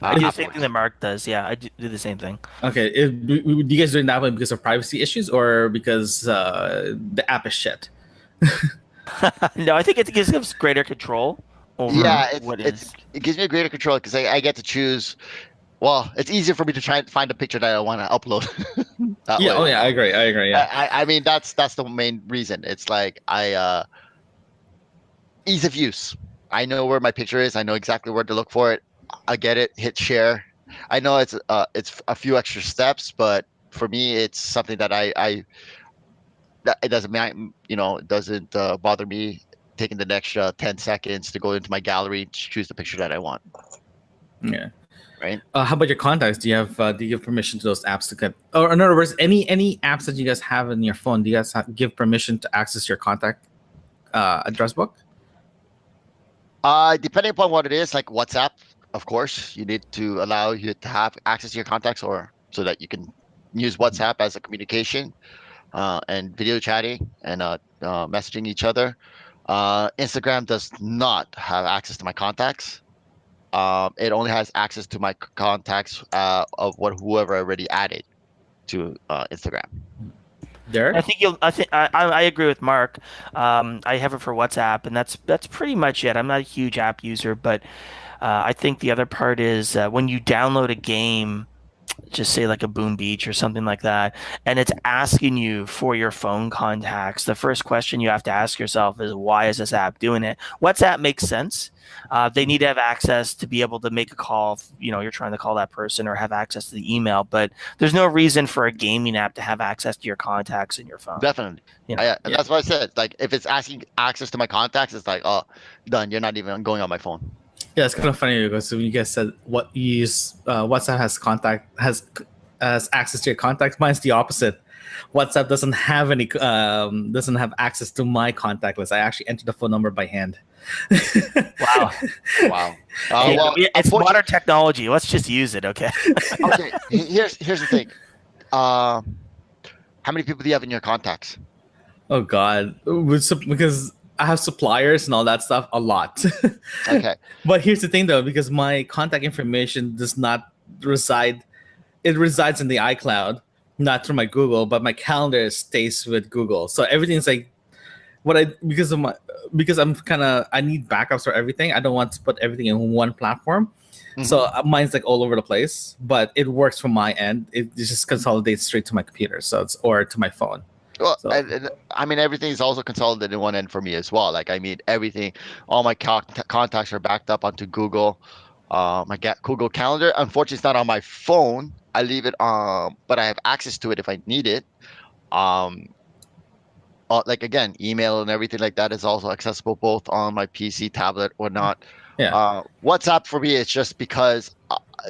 I do the same thing that Mark does. Yeah, I do the same thing. Okay, do you guys doing that way because of privacy issues or because the app is shit? No, I think it gives us greater control over it gives me greater control because I get to choose. Well, it's easier for me to try and find a picture that I want to upload. Yeah, way. Oh yeah, I agree. Yeah, I mean that's the main reason. It's like ease of use. I know where my picture is. I know exactly where to look for it. I get it. Hit share. I know it's a few extra steps, but for me, it's something that it doesn't bother me taking the extra 10 seconds to go into my gallery to choose the picture that I want. Yeah. Right. How about your contacts? Do you give permission to those apps to get, or in other words, any apps that you guys have in your phone? Do you guys give permission to access your contact address book? Depending upon what it is, like WhatsApp, of course, you need to allow you to have access to your contacts, or so that you can use WhatsApp as a communication and video chatting and messaging each other. Instagram does not have access to my contacts. It only has access to my contacts of whoever I already added to Instagram. Derek? I agree with Mark. I have it for WhatsApp, and that's pretty much it. I'm not a huge app user, but I think the other part is when you download a game, just say like a Boom Beach or something like that, and it's asking you for your phone contacts, the first question you have to ask yourself is, why is this app doing it? WhatsApp makes sense. They need to have access to be able to make a call if, you're trying to call that person, or have access to the email, but there's no reason for a gaming app to have access to your contacts in your phone. Definitely. That's what I said. Like, if it's asking access to my contacts, it's like, oh, done. You're not even going on my phone. Yeah, it's kind of funny because when you guys said what you use, WhatsApp has access to your contacts. Mine's the opposite. WhatsApp doesn't have access to my contact list. I actually enter the phone number by hand. Wow. It's modern technology. Let's just use it, okay? Okay. Here's the thing. How many people do you have in your contacts? Oh God, because I have suppliers and all that stuff, a lot. Okay. But here's the thing though, because my contact information does not reside, it resides in the iCloud, not through my Google, but my calendar stays with Google. So everything's like because I need backups for everything. I don't want to put everything in one platform. Mm-hmm. So mine's like all over the place, but it works from my end. It just consolidates straight to my computer. Or to my phone. Well, I mean, everything is also consolidated in one end for me as well. Like, I mean, everything, all my contacts are backed up onto Google. My Google Calendar. Unfortunately, it's not on my phone. I leave it but I have access to it if I need it. Um, like again, email and everything like that is also accessible both on my PC, tablet, or not. Yeah. WhatsApp for me, it's just because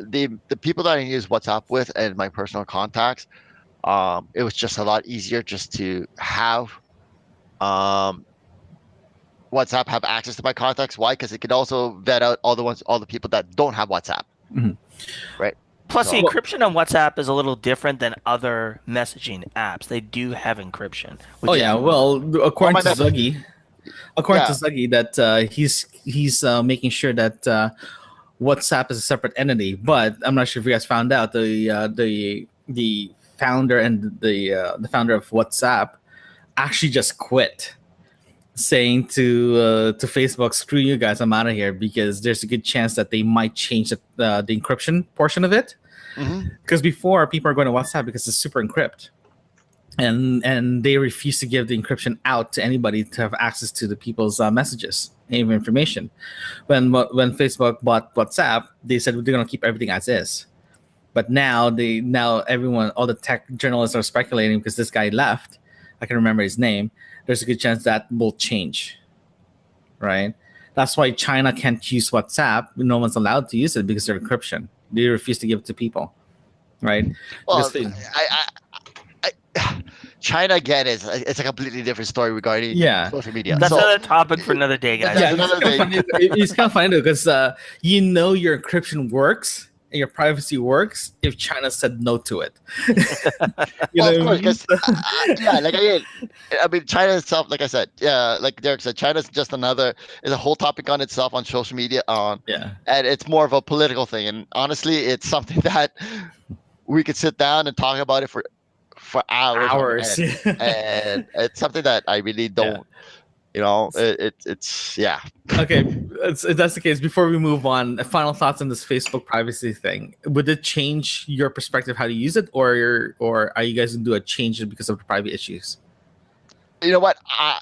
the people that I use WhatsApp with and my personal contacts, it was just a lot easier just to have um, WhatsApp have access to my contacts. Why? Because it could also vet out all the people that don't have WhatsApp, Mhm. right? Plus, the So- encryption on WhatsApp is a little different than other messaging apps. They do have encryption. Oh yeah, well, according my to mess- Zuggy, that he's making sure that WhatsApp is a separate entity. But I'm not sure if you guys found out the founder and the founder of WhatsApp actually just quit, saying to Facebook, "Screw you guys, I'm out of here," because there's a good chance that they might change the encryption portion of it. Mhm. Because before, people are going to WhatsApp because it's super encrypt, and they refuse to give the encryption out to anybody to have access to the people's messages and information. When Facebook bought WhatsApp, they said they're going to keep everything as is. But now everyone, all the tech journalists are speculating because this guy left. I can remember his name. There's a good chance that will change, right? That's why China can't use WhatsApp. No one's allowed to use it because they're encryption. They refuse to give it to people, right? Well, Because China again it's a completely different story regarding Yeah. social media. That's So- another topic for another day, guys. That's yeah, another thing. it's kind of funny because your encryption works and your privacy works if China said no to it. Well, of course, because I mean, China itself, like I said, yeah, like Derek said, China's just is a whole topic on itself on social media, Yeah. and it's more of a political thing. And honestly, it's something that we could sit down and talk about it for hours, and it's something that I really don't. You know, it's yeah. Okay, if that's the case, before we move on, final thoughts on this Facebook privacy thing. Would it change your perspective how to use it, or are you guys gonna do a change because of the private issues? You know what?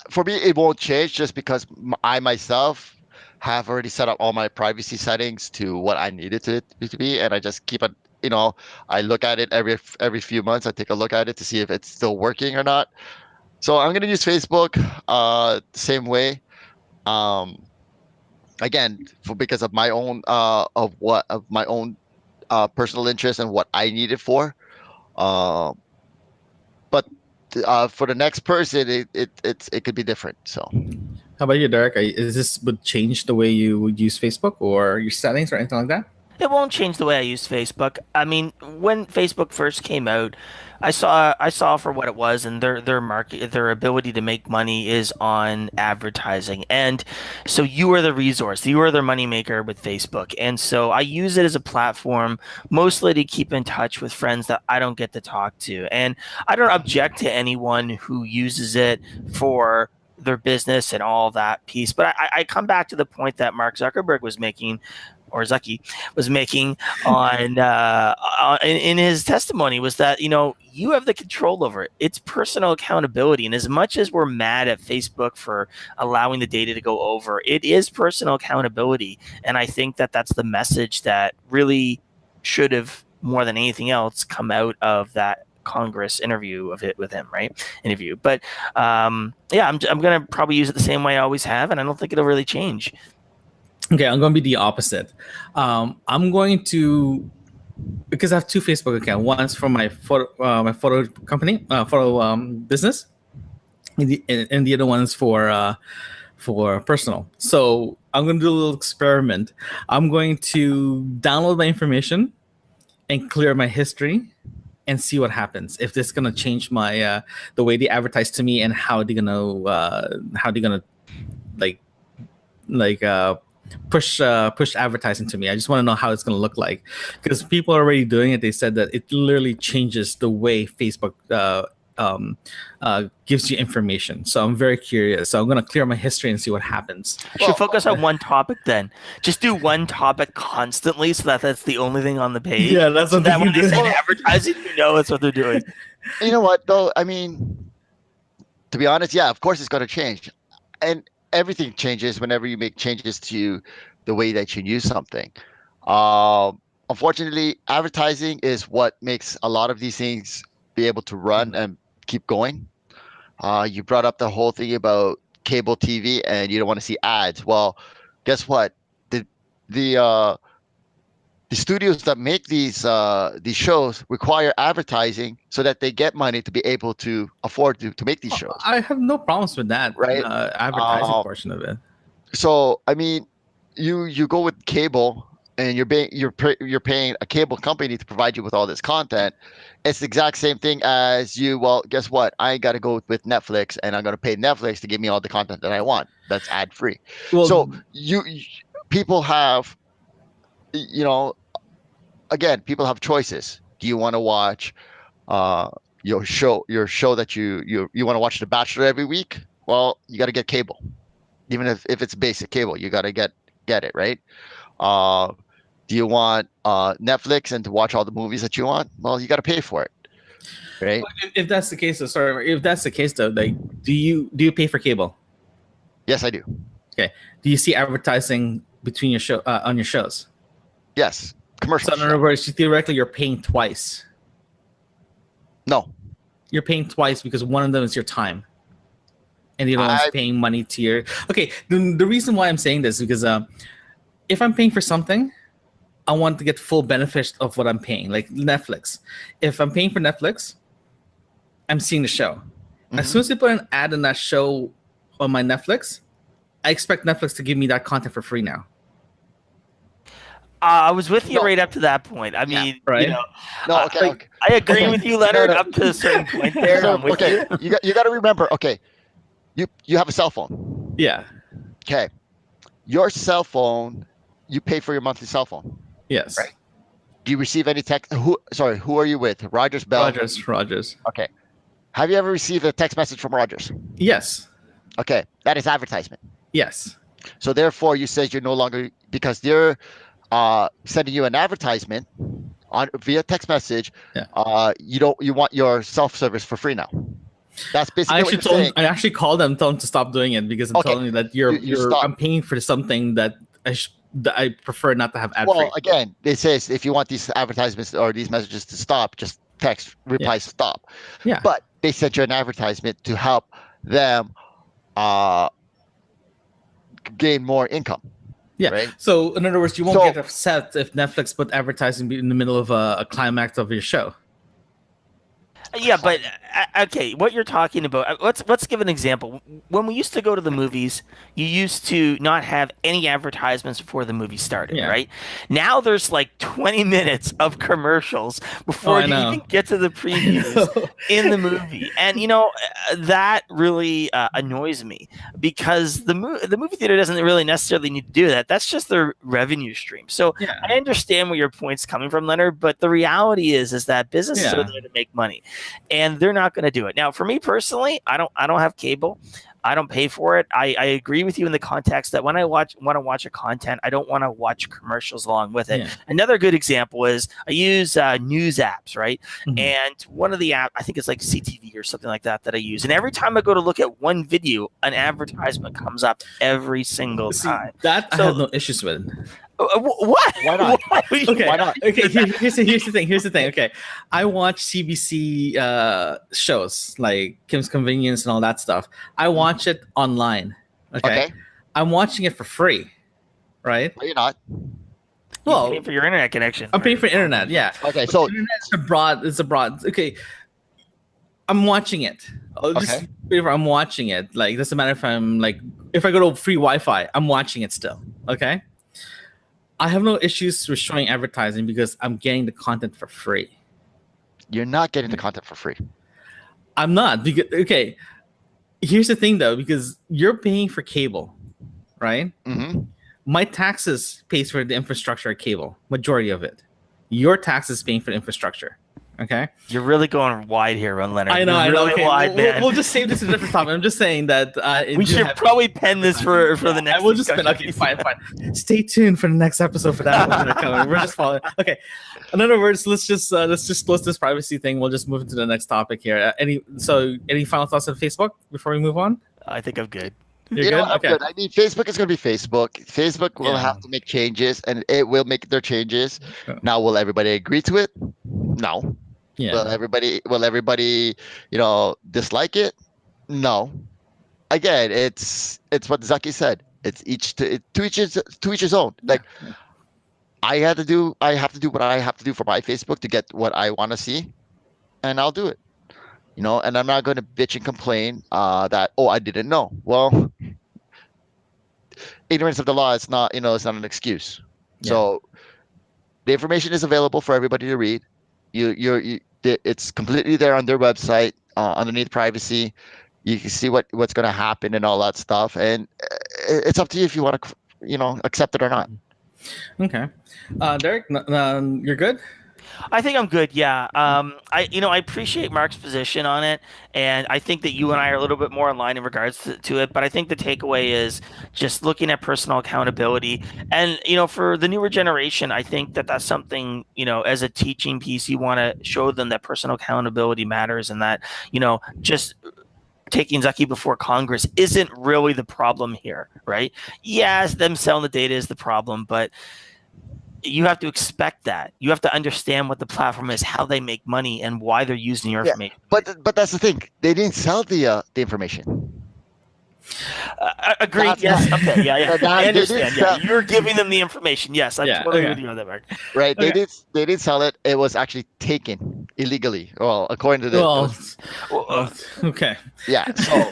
For me, it won't change just because I myself have already set up all my privacy settings to what I needed it to be, and I just keep it. You know, I look at it every few months. I take a look at it to see if it's still working or not. So I'm gonna use Facebook the same way. Again, because of my own personal interest and what I need it for. But for the next person, it could be different. So How about you, Derek? Is this would change the way you would use Facebook or your settings or anything like that? It won't change the way I use Facebook. I mean, when Facebook first came out, I saw for what it was, and their market, their ability to make money is on advertising. And so you are the resource, you are their moneymaker with Facebook. And so I use it as a platform mostly to keep in touch with friends that I don't get to talk to. And I don't object to anyone who uses it for their business and all that piece. But I come back to the point that Mark Zuckerberg was making, or Zucky was making in his testimony, was that, you know, you have the control over it. It's personal accountability. And as much as we're mad at Facebook for allowing the data to go over, it is personal accountability. And I think that that's the message that really should have, more than anything else, come out of that Congress interview of it with him, right? Interview. But I'm going to probably use it the same way I always have. And I don't think it'll really change. Okay, I'm going to be the opposite. I'm going to, because I have two Facebook accounts. One's for my photo company, photo business, and the other one's for personal. So I'm going to do a little experiment. I'm going to download my information and clear my history and see what happens. If this is going to change my the way they advertise to me and how they're gonna push advertising to me. I just want to know how it's going to look like, because people are already doing it. They said that it literally changes the way Facebook gives you information. So I'm very curious. So I'm going to clear my history and see what happens. Should focus on one topic then. Just do one topic constantly, so that's the only thing on the page. Yeah, that's what that they when do. they say advertising, you know it's what they're doing. you know what though? I mean, to be honest, yeah, of course it's going to change, and everything changes whenever you make changes to the way that you use something. Of unfortunately, advertising is what makes a lot of these things be able to run and keep going. You brought up the whole thing about cable TV and you don't want to see ads. Well, guess what? The studios that make these shows require advertising so that they get money to be able to afford to make these shows. I have no problems with that, right? Advertising portion of it. So I mean, you go with cable and you're paying a cable company to provide you with all this content. It's the exact same thing as you. Well, guess what? I got to go with Netflix, and I'm going to pay Netflix to give me all the content that I want. That's ad free. Well, so people have, again, people have choices. Do you want to watch your show that you want to watch The Bachelor every week? Well, you got to get cable. Even if it's basic cable, you got to get it, right? Do you want Netflix and to watch all the movies that you want? Well, you got to pay for it, right? If that's the case, if that's the case, though, like, do you pay for cable? Yes, I do. Okay. Do you see advertising between your show on your shows? Yes, commercials. So in other words, theoretically, you're paying twice. No, you're paying twice because one of them is your time, and the other one's paying money to your. Okay, the reason why I'm saying this is because if I'm paying for something, I want to get full benefit of what I'm paying, like Netflix. If I'm paying for Netflix, I'm seeing the show. Mm-hmm. As soon as they put an ad in that show on my Netflix, I expect Netflix to give me that content for free now. I was with you right up to that point. I mean, right? Okay. I agree with you, Leonard, up to a certain point there. So, I'm with you. You got to remember, okay, you have a cell phone. Yeah. Okay. Your cell phone, you pay for your monthly cell phone. Yes. Right. Do you receive any text? Who are you with? Rogers, Bell? Rogers. Okay. Have you ever received a text message from Rogers? Yes. Okay. That is advertisement. Yes. So therefore, you said you're no longer, because they're sending you an advertisement via text message. Yeah. You want your self-service for free now. That's basically what you're saying. I actually called them, told them to stop doing it because I'm telling you that I'm paying for something that I prefer not to have ad free. Well, again, it says if you want these advertisements or these messages to stop, just text reply stop. Yeah. But they sent you an advertisement to help them gain more income. Yeah. Right? So in other words, you won't get upset if Netflix put advertising in the middle of a climax of your show. Yeah, but okay, what you're talking about, let's give an example. When we used to go to the movies, you used to not have any advertisements before the movie started, right? Now there's like 20 minutes of commercials before you even get to the previews in the movie. And, that really annoys me because the movie theater doesn't really necessarily need to do that. That's just their revenue stream. So I understand where your point's coming from, Leonard, but the reality is that businesses are there to make money. And they're not going to do it. Now, for me personally, I don't have cable. I don't pay for it. I agree with you in the context that when I want to watch a content, I don't want to watch commercials along with it. Yeah. Another good example is I use news apps, right? Mm-hmm. And one of the apps, I think it's like CTV or something like that I use. And every time I go to look at one video, an advertisement comes up every single time. That I have no issues with. What? Why not? Okay. Why not? Okay. Here's the thing. Okay, I watch CBC shows like Kim's Convenience and all that stuff. I watch it online. Okay. I'm watching it for free, right? No, you're not. Well, you're paying for your internet connection. I'm paying for internet. Yeah. Okay. So it's abroad. Okay. I'm watching it. I'm watching it. Like, doesn't matter if I go to free Wi-Fi, I'm watching it still. Okay. I have no issues with showing advertising because I'm getting the content for free. You're not getting the content for free. I'm not. Okay. Here's the thing, though, because you're paying for cable, right? Mm-hmm. My taxes pays for the infrastructure of cable, majority of it. Your taxes paying for the infrastructure. Okay, you're really going wide here, Leonard. I know. Really wide, man. We'll just save this a different topic. I'm just saying that we should probably pen this for the next. We'll just spend. Okay, fine. Stay tuned for the next episode for that. We're just following. Okay. In other words, let's just close this privacy thing. We'll just move into the next topic here. Any final thoughts on Facebook before we move on? I think I'm good. You're You know, good. I'm Okay. good. I mean, Facebook is going to be Facebook. Facebook will Yeah. have to make changes, and it will make their changes. Yeah. Now, will everybody agree to it? No. Yeah. Will everybody, dislike it? No. Again, it's what Zaki said. It's to each his own. Like I have to do what I have to do for my Facebook to get what I want to see, and I'll do it. And I'm not going to bitch and complain that I didn't know. Well, ignorance of the law is not it's not an excuse. Yeah. So the information is available for everybody to read. It's completely there on their website underneath privacy. You can see what's going to happen and all that stuff, and it's up to you if you want to accept it or not. Okay. Derek, you're good. I think I'm good. Yeah. I appreciate Mark's position on it, and I think that you and I are a little bit more in line in regards to it. But I think the takeaway is just looking at personal accountability, and for the newer generation, I think that that's something as a teaching piece, you want to show them that personal accountability matters, and that just taking Zaki before Congress isn't really the problem here, right? Yes, them selling the data is the problem, but you have to expect that. You have to understand what the platform is, how they make money, and why they're using your information. But that's the thing. They didn't sell the information. Agreed. Yes. Okay. Yeah. I understand. Yeah. You're giving them the information. Yes. I totally agree with you on that, Mark. Right. Okay. They didn't sell it. It was actually taken illegally. Well, according to the. Okay. Yeah. So.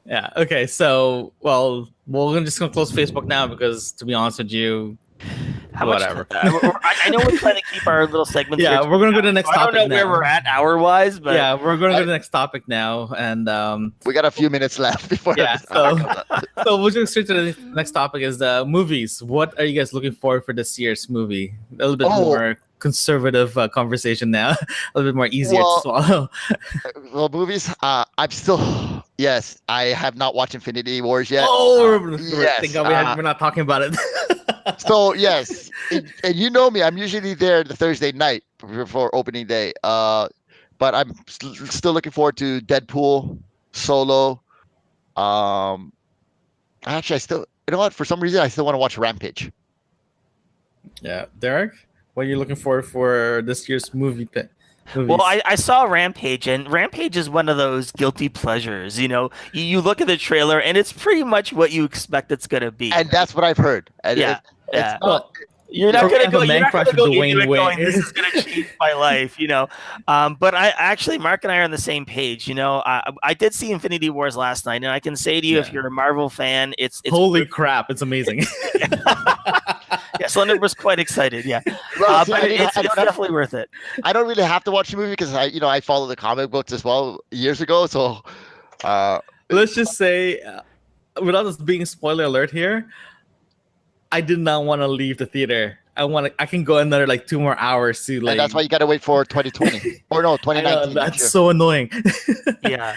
Yeah. Okay. So, we're just gonna close Facebook now because, to be honest with you, whatever. I know we're trying to keep our little segments. Yeah, we're gonna go to the next topic. I don't know where we're at hour-wise, but yeah, we're gonna go to the next topic now, and we got a few minutes left before. Yeah. So we'll go straight to the next topic: is the movies. What are you guys looking for this year's movie? A little bit more conservative conversation now, a little bit more easier to swallow. Well, movies. Yes, I have not watched Infinity Wars yet. Yes. Thank God we're not talking about it. So yes, and you know me, I'm usually there the Thursday night before opening day. But I'm still looking forward to Deadpool, Solo. Actually, you know what? For some reason, I still want to watch Rampage. Yeah, Derek, what are you looking for this year's movie? Well, I saw Rampage, and Rampage is one of those guilty pleasures. You look at the trailer, and it's pretty much what you expect it's going to be. And that's what I've heard. And you're not going to go. You're not going to go into it going, this is going to change my life. But Mark and I are on the same page. I did see Infinity Wars last night, and I can say to you, if you're a Marvel fan, it's holy crap, it's amazing. Yeah, Slender was quite excied. Yeah, but it's definitely worth it. I don't really have to watch the movie because I follow the comic books as well years ago. So let's just say, without this being spoiler alert here, I did not want to leave the theater. I can go another 2 more hours to and that's why you got to wait for 2020 or no 2019. That's so annoying. Yeah.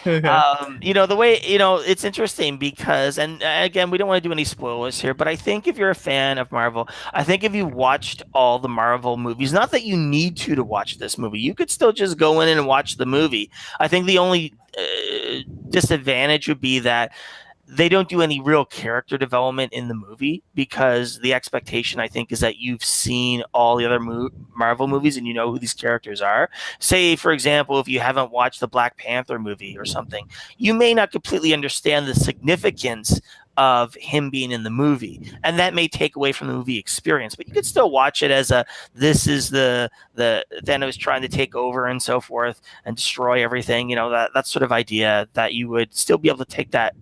Okay. The way it's interesting because, and again, we don't want to do any spoilers here, but I think if you're a fan of Marvel, I think if you watched all the Marvel movies, not that you need to watch this movie, you could still just go in and watch the movie. I think the only disadvantage would be that they don't do any real character development in the movie because the expectation, I think, is that you've seen all the other Marvel movies and you know who these characters are. Say, for example, if you haven't watched the Black Panther movie or something, you may not completely understand the significance of him being in the movie, and that may take away from the movie experience, but you could still watch it as this is the Thanos trying to take over and so forth and destroy everything, that sort of idea, that you would still be able to take that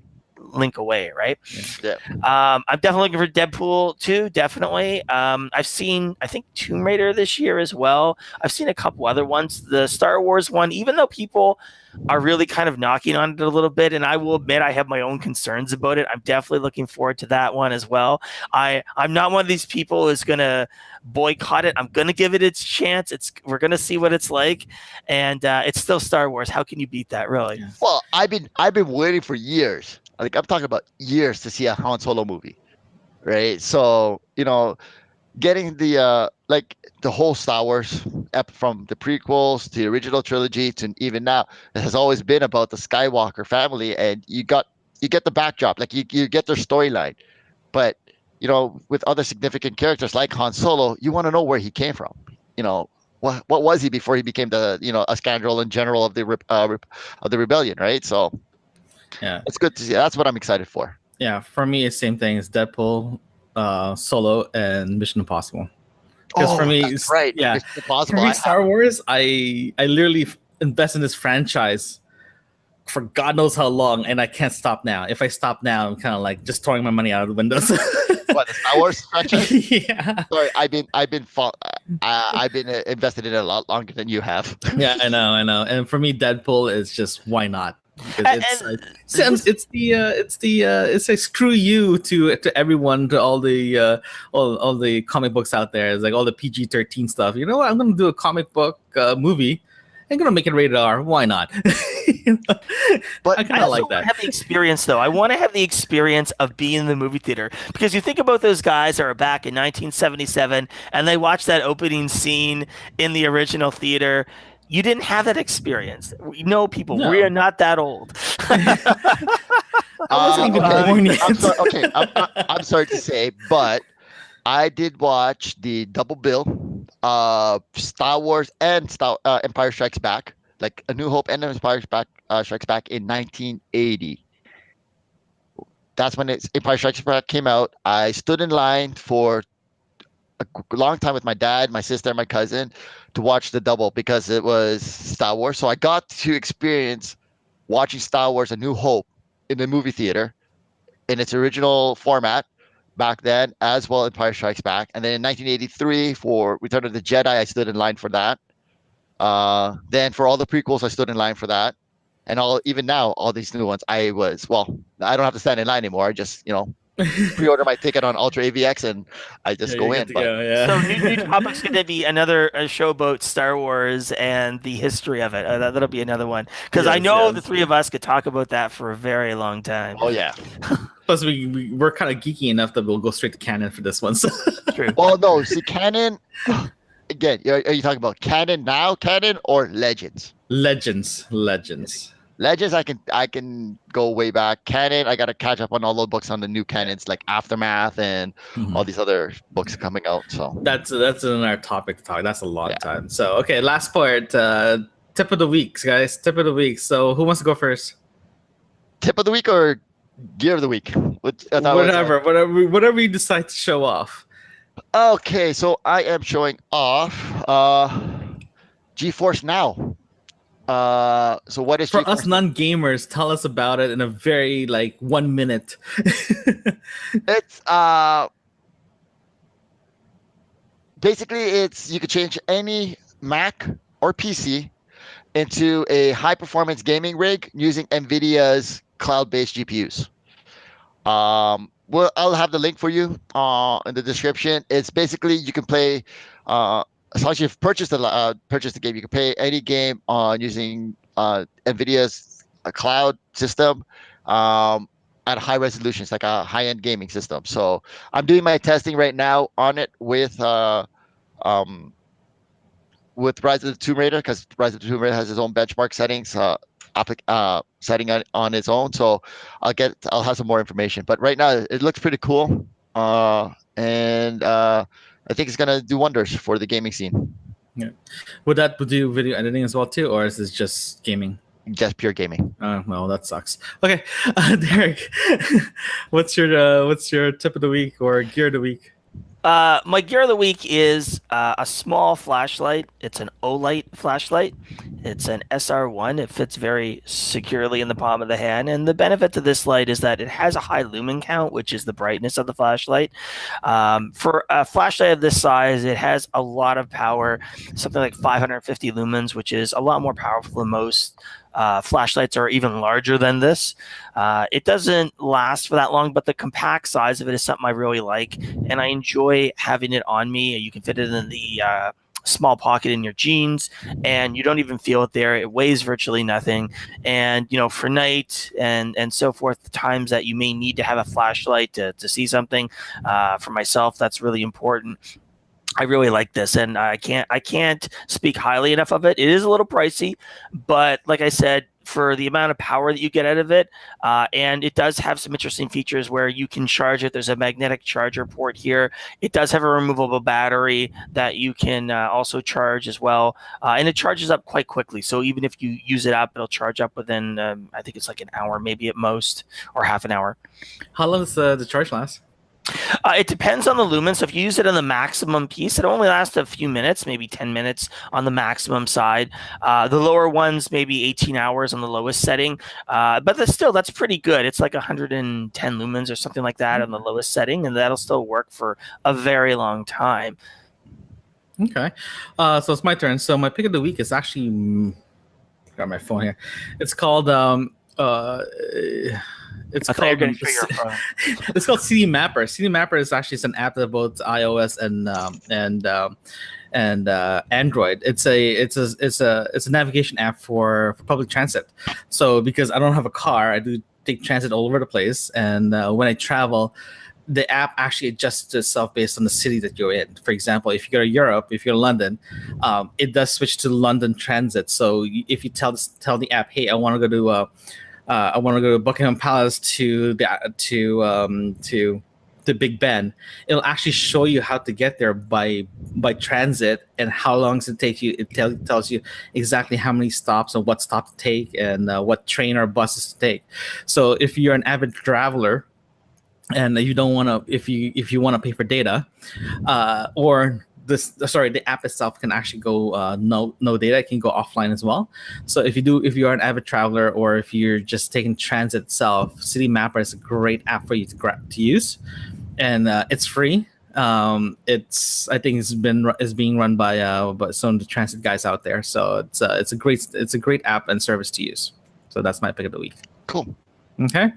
link away, right? Yeah. I'm definitely looking for Deadpool 2, definitely. I've seen, I think, Tomb Raider this year as well. I've seen a couple other ones. The Star Wars one, even though people are really kind of knocking on it a little bit, and I will admit I have my own concerns about it, I'm definitely looking forward to that one as well. I'm not one of these people who's going to boycott it. I'm going to give it its chance. We're going to see what it's like, and it's still Star Wars. How can you beat that, really? Well, I've been waiting for years. I'm talking about years to see a Han Solo movie, right? So getting the whole Star Wars from the prequels to the original trilogy to even now, it has always been about the Skywalker family, and you got you get the backdrop, like you get their storyline, but with other significant characters like Han Solo, you want to know where he came from. What was he before he became a scoundrel and general of the rebellion, right? So Yeah, it's good to see. That's what I'm excited for. yeah. For me, it's same thing. It's Deadpool, Solo, and Mission Impossible. Because for me, that's right. Yeah. Mission Impossible. For me, Star Wars, I literally invest in this franchise for God knows how long, and I can't stop now. If I stop now, I'm kind of like just throwing my money out of the windows. What, the Star Wars franchise? Yeah. Sorry, I've been invested in it a lot longer than you have. Yeah, I know. And for me, Deadpool is just why not? Because it's like screw you to everyone, to all the all the comic books out there. It's like all the PG-13 stuff. You know what? I'm gonna do a comic book movie. I'm gonna make it rated R. Why not? But I kind of like that. Have the experience though. I want to have the experience of being in the movie theater, because you think about those guys that are back in 1977 and they watched that opening scene in the original theater. You didn't have that experience. We know people. No. We are not that old. I'm sorry to say, but I did watch the double bill, Star Wars and Empire Strikes Back, like A New Hope and Empire Strikes Back in 1980. That's when Empire Strikes Back came out. I stood in line for a long time with my dad, my sister, and my cousin to watch the double because it was Star Wars. So I got to experience watching Star Wars A New Hope in the movie theater in its original format back then, as well as Empire Strikes Back. And then in 1983 for Return of the Jedi, I stood in line for that. Then for all the prequels, I stood in line for that. And even now, all these new ones, I don't have to stand in line anymore. I just, pre-order my ticket on Ultra AVX and I just go in. Yeah. So new topic's going to be another show about Star Wars and the history of it. That'll be another one, because I know the three of us could talk about that for a very long time. Oh yeah. Plus, we're kind of geeky enough that we'll go straight to canon for this one. So. True. Well, no, see, canon. Again, are you talking about canon now, canon, or legends? Legends. Legends, I can go way back. Canon, I got to catch up on all those books on the new canons, like Aftermath and all these other books coming out. So that's another topic to talk. That's a long time. So okay, last part. Tip of the week, guys. Tip of the week. So who wants to go first? Tip of the week or gear of the week? Whatever you decide to show off. Okay, so I am showing off GeForce Now. So what is for GeForce us non-gamers? Tell us about it in a very 1 minute. It's basically you could change any Mac or PC into a high performance gaming rig using NVIDIA's cloud-based GPUs. Well, I'll have the link for you in the description. It's basically you can play as long as you've purchased the game, you can play any game using NVIDIA's cloud system at high resolution. It's like a high-end gaming system. So I'm doing my testing right now on it with Rise of the Tomb Raider, because Rise of the Tomb Raider has its own benchmark settings, setting on its own. So I'll have some more information. But right now it looks pretty cool, and I think it's gonna do wonders for the gaming scene. Yeah. Would that do video editing as well too, or is this just gaming? Just pure gaming. Well, that sucks. Okay, Derek, what's your tip of the week or gear of the week? My gear of the week is a small flashlight. It's an Olight flashlight. It's an SR1. It fits very securely in the palm of the hand. And the benefit to this light is that it has a high lumen count, which is the brightness of the flashlight. For a flashlight of this size, it has a lot of power, something like 550 lumens, which is a lot more powerful than most flashlights are even larger than this. It doesn't last for that long, but the compact size of it is something I really like, and I enjoy having it on me. You can fit it in the small pocket in your jeans, and you don't even feel it there. It weighs virtually nothing, and for night and so forth, the times that you may need to have a flashlight to see something, for myself, that's really important. I really like this, and I can't speak highly enough of it. It is a little pricey, but like I said, for the amount of power that you get out of it. And it does have some interesting features where you can charge it. There's a magnetic charger port here. It does have a removable battery that you can also charge as well. And it charges up quite quickly. So even if you use it up, it'll charge up within, I think it's like an hour, maybe at most, or half an hour. How long does the charge last? It depends on the lumen. So if you use it on the maximum piece, it only lasts a few minutes, maybe 10 minutes on the maximum side. The lower ones, maybe 18 hours on the lowest setting. But that's pretty good. It's like 110 lumens or something like that on the lowest setting, and that'll still work for a very long time. Okay. So it's my turn. So my pick of the week is actually... got my phone here. It's called... It's called CD Mapper. CD Mapper is actually an app that both iOS and Android. It's a navigation app for public transit. So because I don't have a car, I do take transit all over the place, and when I travel, the app actually adjusts itself based on the city that you're in. For example, if you go to Europe, if you're in London, it does switch to London Transit. So if you tell the app, hey, I want to go to Buckingham Palace to the Big Ben, it'll actually show you how to get there by transit and how long does it take you. It tells you exactly how many stops and what stop to take and what train or buses to take. So if you're an avid traveler and you don't want to, if you want to pay for data, the app itself can actually go no data. It can go offline as well. So if you are an avid traveler or if you're just taking transit itself, City Mapper is a great app for you to use, and it's free. I think it's being run by some of the transit guys out there. So it's a great app and service to use. So that's my pick of the week. Cool. Okay,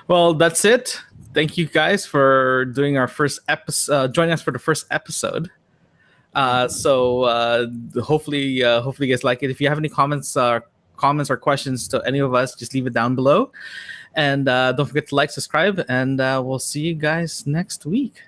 well that's it. Thank you guys for doing our first episode. Joining us for the first episode. So hopefully you guys like it. If you have any comments or questions to any of us, just leave it down below. And don't forget to like, subscribe, and we'll see you guys next week.